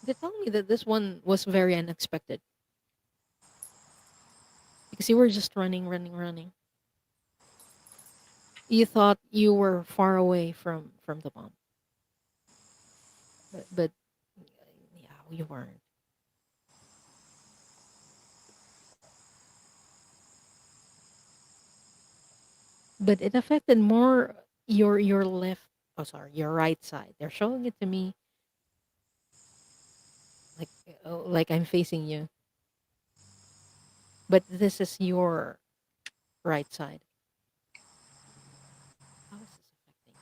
They're telling me that this one was very unexpected because you were just running, running, running. You thought you were far away from the bomb, but yeah, you weren't. But it affected more your left. Oh, sorry, your right side. They're showing it to me like like I'm facing you, but this is your right side. How is this affecting?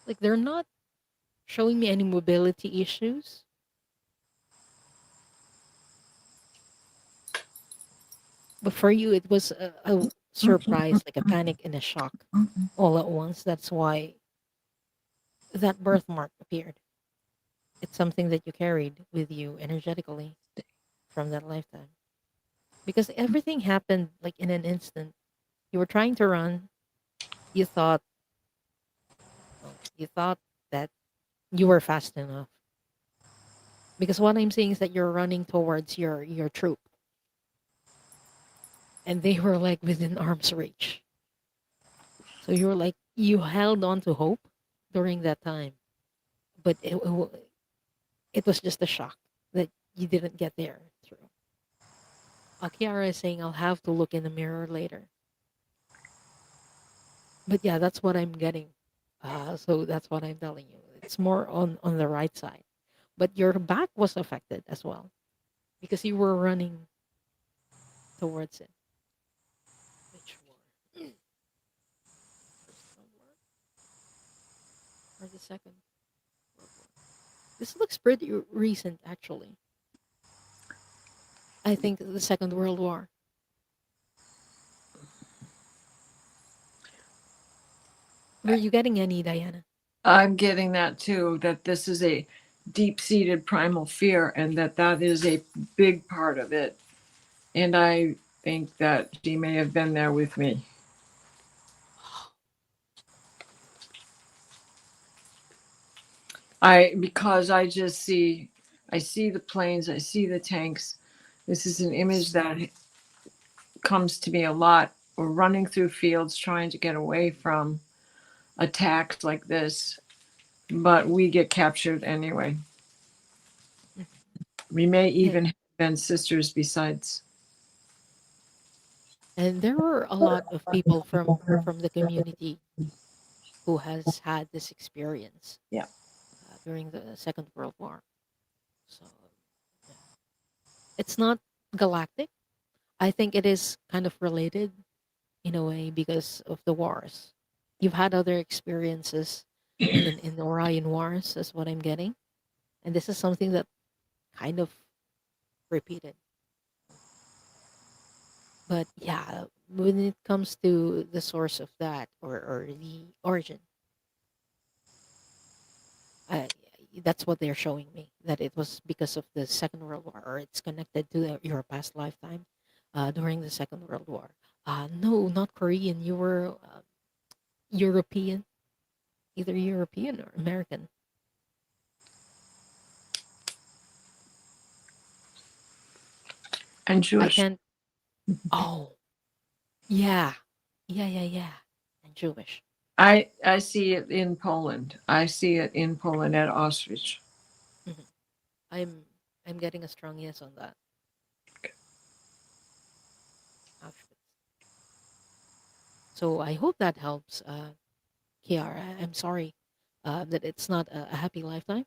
Like they're not showing me any mobility issues, but for you it was a surprise, like a panic and a shock all at once. That's why that birthmark appeared. It's something that you carried with you energetically from that lifetime because everything happened like in an instant. You were trying to run. You thought, you thought that you were fast enough because what I'm seeing is that you're running towards your troop, and they were like within arm's reach. So you were like you held on to hope during that time, but it was just a shock that you didn't get there through. Kiara is saying I'll have to look in the mirror later. But yeah, that's what I'm getting. So that's what I'm telling you. It's more on the right side, but your back was affected as well because you were running towards it. Which war? First World War or the Second World War? This looks pretty recent, actually. I think the Second World War. Were you getting any, Diana? I'm getting that too, that this is a deep seated primal fear and that that is a big part of it. And I think that she may have been there with me. Because I see the planes, I see the tanks. This is an image that comes to me a lot. We're running through fields trying to get away from attacks like this, but we get captured anyway. Mhm. We may Yeah, even have been sisters besides. and there were a lot of people from the community who has had this experience Yeah. during the Second World War. So yeah. It's not galactic. I think it is kind of related in a way because of the wars. You've had other experiences in the Orion Wars, is what I'm getting, and this is something that kind of repeated. But yeah, when it comes to the source of that or the origin, I, that's what they're showing me, that it was because of the Second World War, or it's connected to your past lifetime during the Second World War. No, not Korean. You were European, either European or American. And I Jewish. can't. Oh, yeah, yeah. And Jewish. I see it in Poland. I see it in Poland at Auschwitz. Mhm. I'm I'm getting a strong yes on that. Auschwitz. So I hope that helps. Kiara. I'm sorry that it's not a happy lifetime.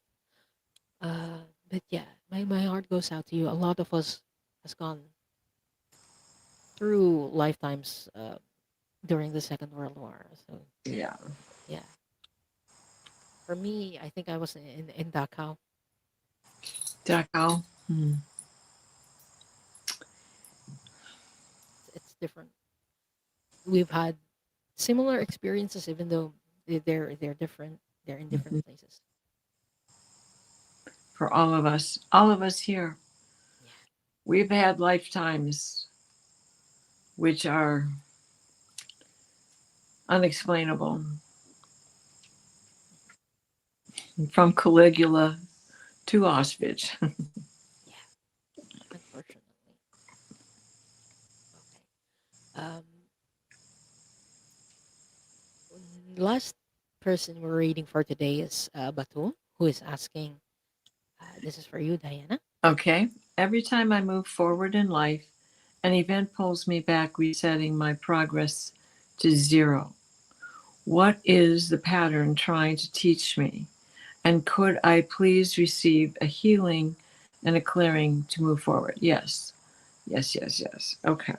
But yeah, my heart goes out to you. A lot of us has gone through lifetimes during the Second World War. So Yeah. yeah, for me, I think I was in Dachau. Dachau. It's different. We've had similar experiences, even though they're different. They're in different places. For all of us here, Yeah, we've had lifetimes which are unexplainable, from Caligula to Auschwitz. yeah. Unfortunately, okay. Last person we're reading for today is Batu, who is asking. This is for you, Diana. Okay. Every time I move forward in life, an event pulls me back, resetting my progress to zero. What is the pattern trying to teach me? And could I please receive a healing and a clearing to move forward? Yes. Yes, yes, yes. Okay.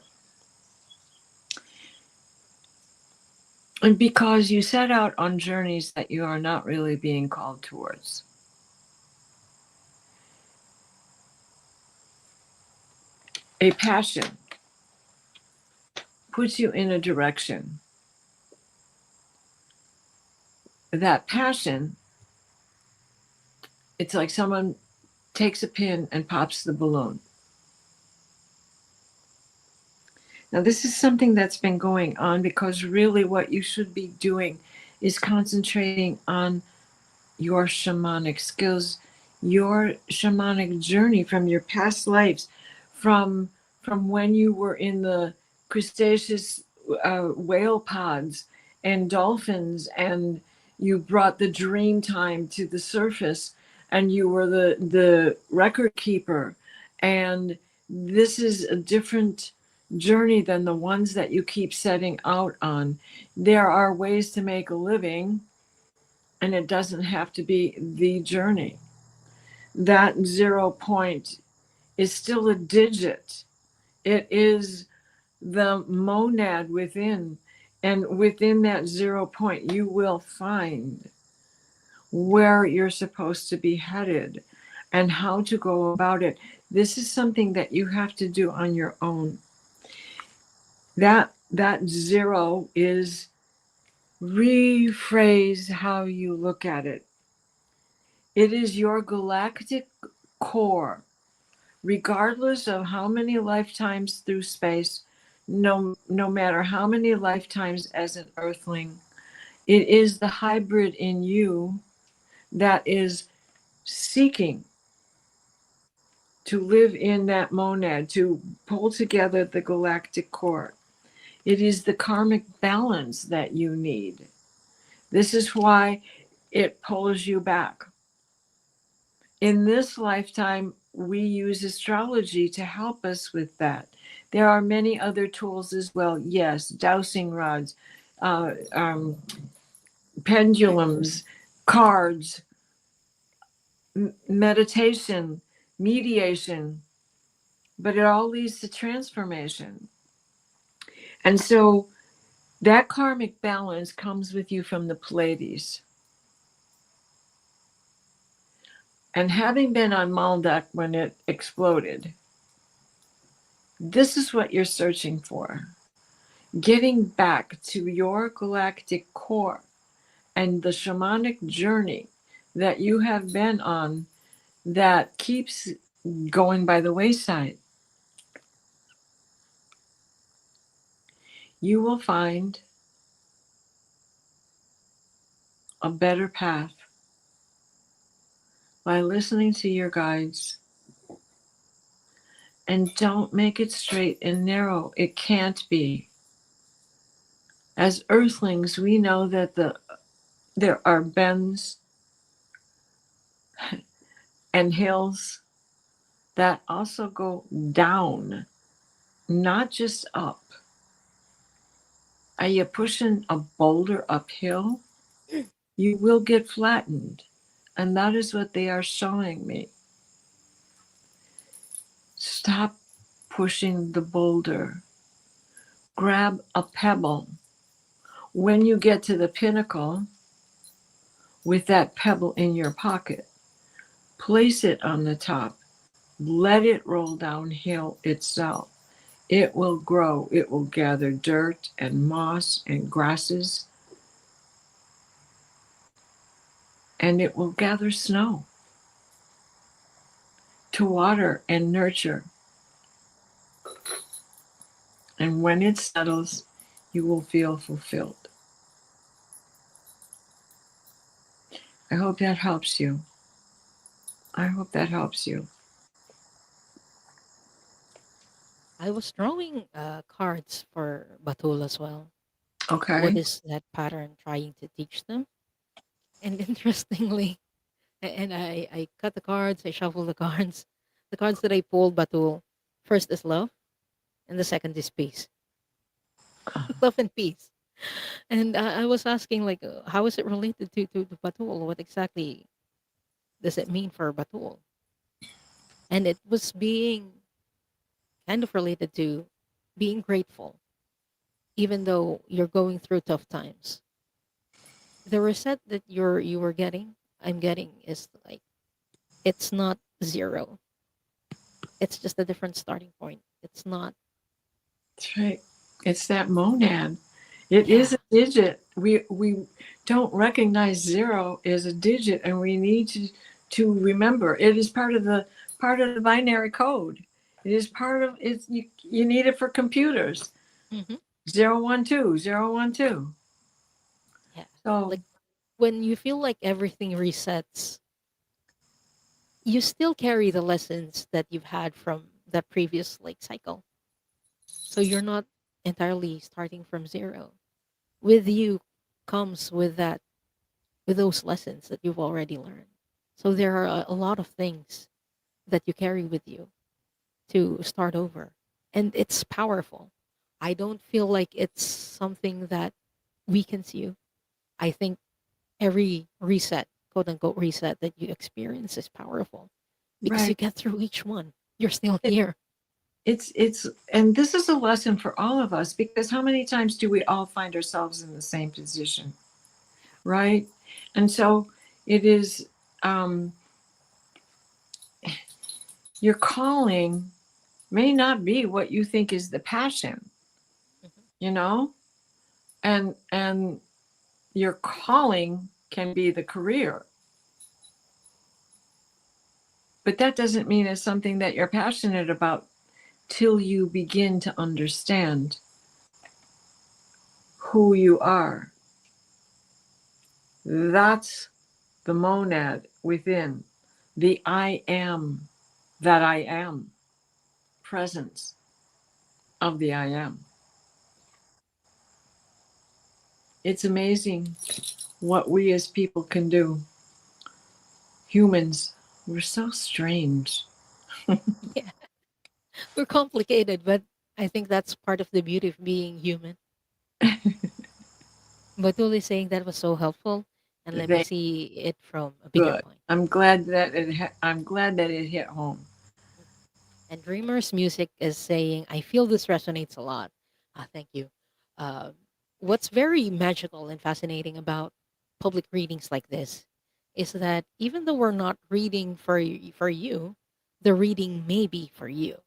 And because you set out on journeys that you are not really being called towards. A passion puts you in a direction. That passion, it's like someone takes a pin and pops the balloon. Now, this is something that's been going on because really what you should be doing is concentrating on your shamanic skills, your shamanic journey from your past lives, from when you were in the crustaceous whale pods and dolphins, and you brought the dream time to the surface, and you were the record keeper, and this is a different journey than the ones that you keep setting out on. There are ways to make a living, and it doesn't have to be the journey. That 0 point is still a digit. It is the monad within. And within that 0 point, you will find where you're supposed to be headed and how to go about it. This is something that you have to do on your own. That zero is rephrase how you look at it. It is your galactic core, regardless of how many lifetimes through space, no matter how many lifetimes as an earthling, it is the hybrid in you that is seeking to live in that monad, to pull together the galactic core. It is the karmic balance that you need. This is why it pulls you back. In this lifetime, we use astrology to help us with that. There are many other tools as well. Yes, dowsing rods, uh, um, pendulums, cards, meditation, mediation, but it all leads to transformation. And so that karmic balance comes with you from the Pleiades. And having been on Maldak when it exploded, this is what you're searching for. Getting back to your galactic core and the shamanic journey that you have been on that keeps going by the wayside. You will find a better path by listening to your guides. And don't make it straight and narrow. It can't be. As earthlings, we know that there are bends and hills that also go down, not just up. Are you pushing a boulder uphill? You will get flattened. And that is what they are showing me. Stop pushing the boulder. Grab a pebble. When you get to the pinnacle, with that pebble in your pocket, place it on the top. Let it roll downhill itself. It will grow. It will gather dirt and moss and grasses, and it will gather snow to water and nurture. And when it settles, you will feel fulfilled. I hope that helps you. I hope that helps you. I was drawing cards for Batul as well. What Okay. is that pattern trying to teach them? And interestingly, and I cut the cards, I shuffle the cards. The cards that I pulled, Batul, first is love, and the second is peace. Love and peace. And I was asking, like, how is it related to Batul? What exactly does it mean for Batul? And it was being kind of related to being grateful, even though you're going through tough times. The reset that you were getting, I'm getting, is like it's not zero. It's just a different starting point. It's not. That's right. It's that monad. It Yeah. is a digit. We don't recognize zero as a digit, and we need to remember it is part of the binary code. It is part of it's you need it for computers. Hmm. 012, 012. Yeah. So Like when you feel like everything resets, you still carry the lessons that you've had from that previous like cycle. So you're not entirely starting from zero. With you comes with that, with those lessons that you've already learned. So there are a lot of things that you carry with you to start over. And it's powerful. I don't feel like it's something that weakens you. I think every reset, quote unquote reset, that you experience is powerful because you right. get through each one. You're still It, here. it's and this is a lesson for all of us because how many times do we all find ourselves in the same position, right? And so it is um, your calling may not be what you think is the passion, Mhm. you know, and your calling can be the career, but that doesn't mean it's something that you're passionate about till you begin to understand who you are. That's the monad within, the I am that I am presence of the I am. It's amazing what we as people can do. Humans, we're so strange. Yeah, we're complicated, but I think that's part of the beauty of being human. Batul is saying that was so helpful, and let me They see it from a bigger good. point. I'm glad that it hit home. Mhm. And Dreamer's music is saying, I feel this resonates a lot. Ah, thank you. Um, what's very magical and fascinating about public readings like this is that even though we're not reading for you, the reading may be for you.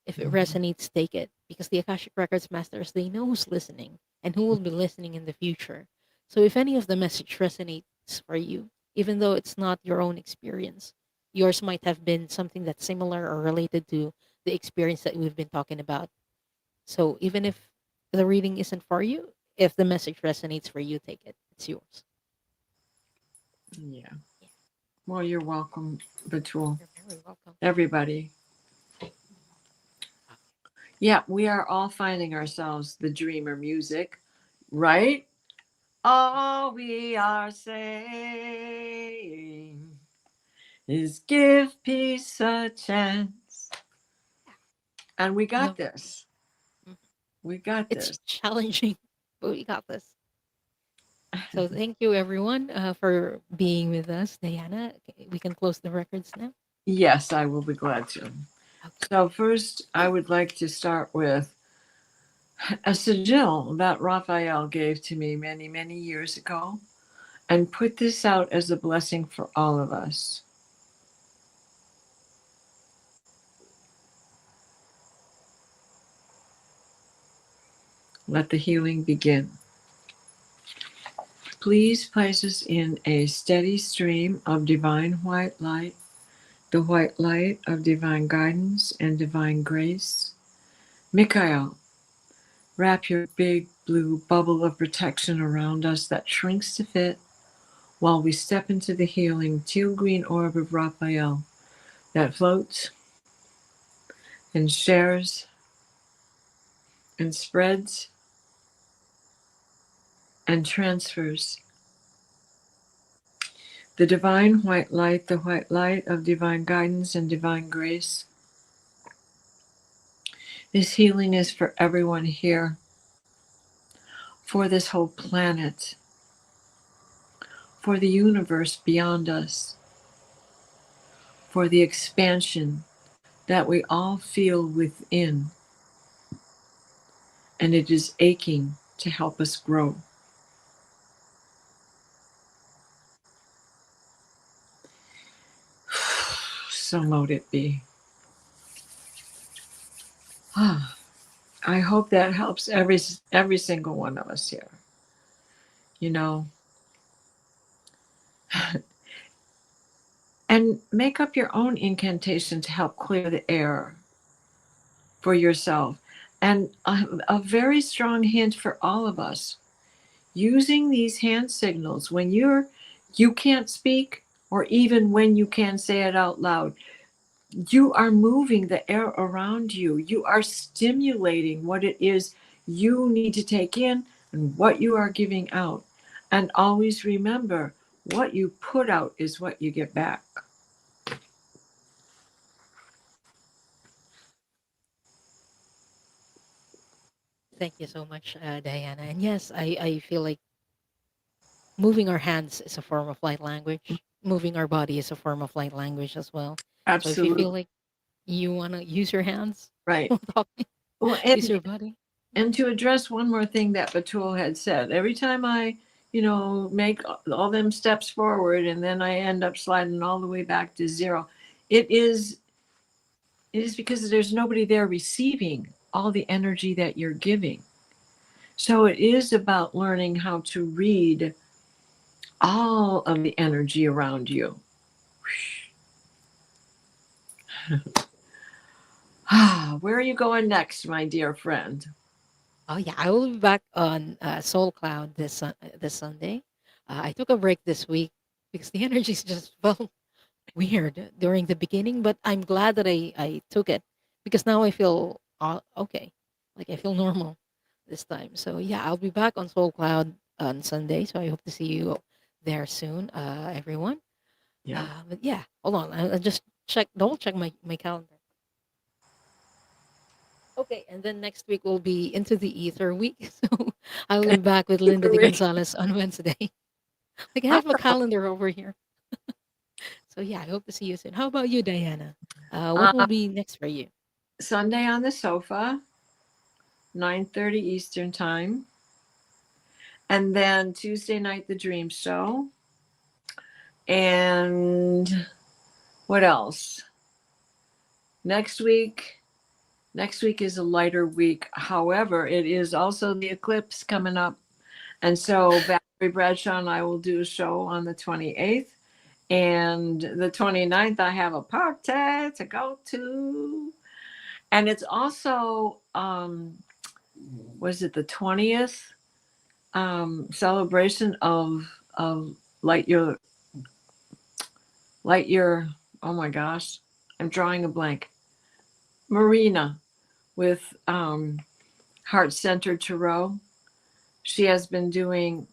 If it resonates, take it. Because the Akashic Records masters, they know who's listening and who will be listening in the future. So if any of the message resonates for you, even though it's not your own experience, yours might have been something that's similar or related to the experience that we've been talking about. So even if the reading isn't for you, if the message resonates for you, take it. It's yours. Yeah. Yeah, Well, you're welcome, Batul. you're very welcome. Everybody. Okay. Yeah, we are all finding ourselves the dreamer music, right? All we are saying is give peace a chance. And we got No, this. mhm. We got It's this. challenging, but we got this. So thank you everyone for being with us. Diana, we can close the records now. Yes, I will be glad to. Okay. So, first, I would like to start with a sigil that Raphael gave to me many, many years ago and put this out as a blessing for all of us. Let the healing begin. Please place us in a steady stream of divine white light, the white light of divine guidance and divine grace. Michael, wrap your big blue bubble of protection around us that shrinks to fit while we step into the healing teal green orb of Raphael that floats and shares and spreads and transfers. The divine white light, the white light of divine guidance and divine grace. This healing is for everyone here, for this whole planet, for the universe beyond us, for the expansion that we all feel within, and it is aching to help us grow. So mote it be. I hope that helps every single one of us here. You know, and make up your own incantation to help clear the air for yourself. And a very strong hint for all of us, using these hand signals when you can't speak, or even when you can say it out loud, you are moving the air around you. You are stimulating what it is you need to take in and what you are giving out. And always remember, what you put out is what you get back. Thank you so much, Diana. And yes, I feel like moving our hands is a form of light language. Moving our body is a form of light language as well. So if you feel Absolutely. like you want to use your hands Right. while talking, Well, use your body. and to address one more thing that Batul had said, every time I, make all them steps forward and then I end up sliding all the way back to zero, it is because there's nobody there receiving all the energy that you're giving. So it is about learning how to read all of the energy around you. Where are you going next, my dear friend? Oh yeah, I will be back on Soul Cloud this Sunday. I took a break this week because the energies just felt weird during the beginning, but I'm glad that I took it because now I feel okay, like I feel normal this time. So yeah, I'll be back on Soul Cloud on Sunday. So I hope to see you there soon, everyone. Yeah. But yeah, hold on, I'll just double check my calendar. Okay, and then next week will be into the ether week. So I will be back with Linda Either de way. Gonzalez on Wednesday. Like I All have a right. calendar over here. So yeah, I hope to see you soon. How about you, Diana? What will Uh, be next for you? Sunday on the sofa, 9:30 Eastern time. And then Tuesday night, the Dream Show. And what else? Next week, next week is a lighter week. However, it is also the eclipse coming up. And so Valerie Bradshaw and I will do a show on the 28th. And the 29th, I have a party to go to. And it's also, was it the 20th celebration of Light Your, Light Your, oh my gosh, I'm drawing a blank. Marina with Heart Centered Tarot. She has been doing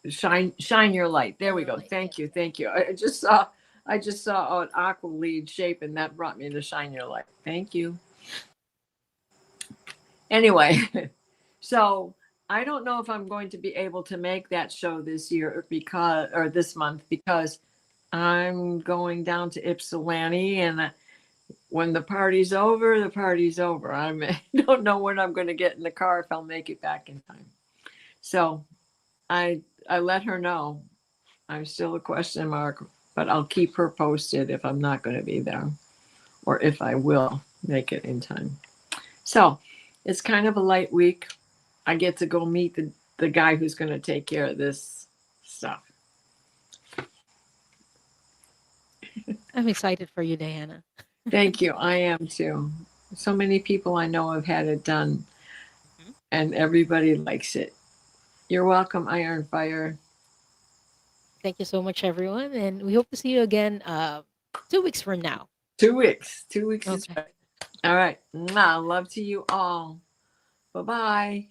shine your light. There Shine we your go. light. Thank Yes. you, thank you. I just saw an aqua lead shape, and that brought me to shine your light. Thank you. Anyway, so I don't know if I'm going to be able to make that show this year or this month because I'm going down to Ypsilanti, and when the party's over, the party's over. I don't know when I'm going to get in the car if I'll make it back in time. So I let her know. I'm still a question mark, but I'll keep her posted if I'm not going to be there or if I will make it in time. So it's kind of a light week. I get to go meet the guy who's going to take care of this stuff. I'm excited for you, Diana. Thank you. I am too. So many people I know have had it done, Mhm. and everybody likes it. You're welcome, Iron Fire. Thank you so much, everyone, and we hope to see you again 2 weeks from now. 2 weeks. 2 weeks is Okay. right. All right. Mwah. Love to you all. Bye bye.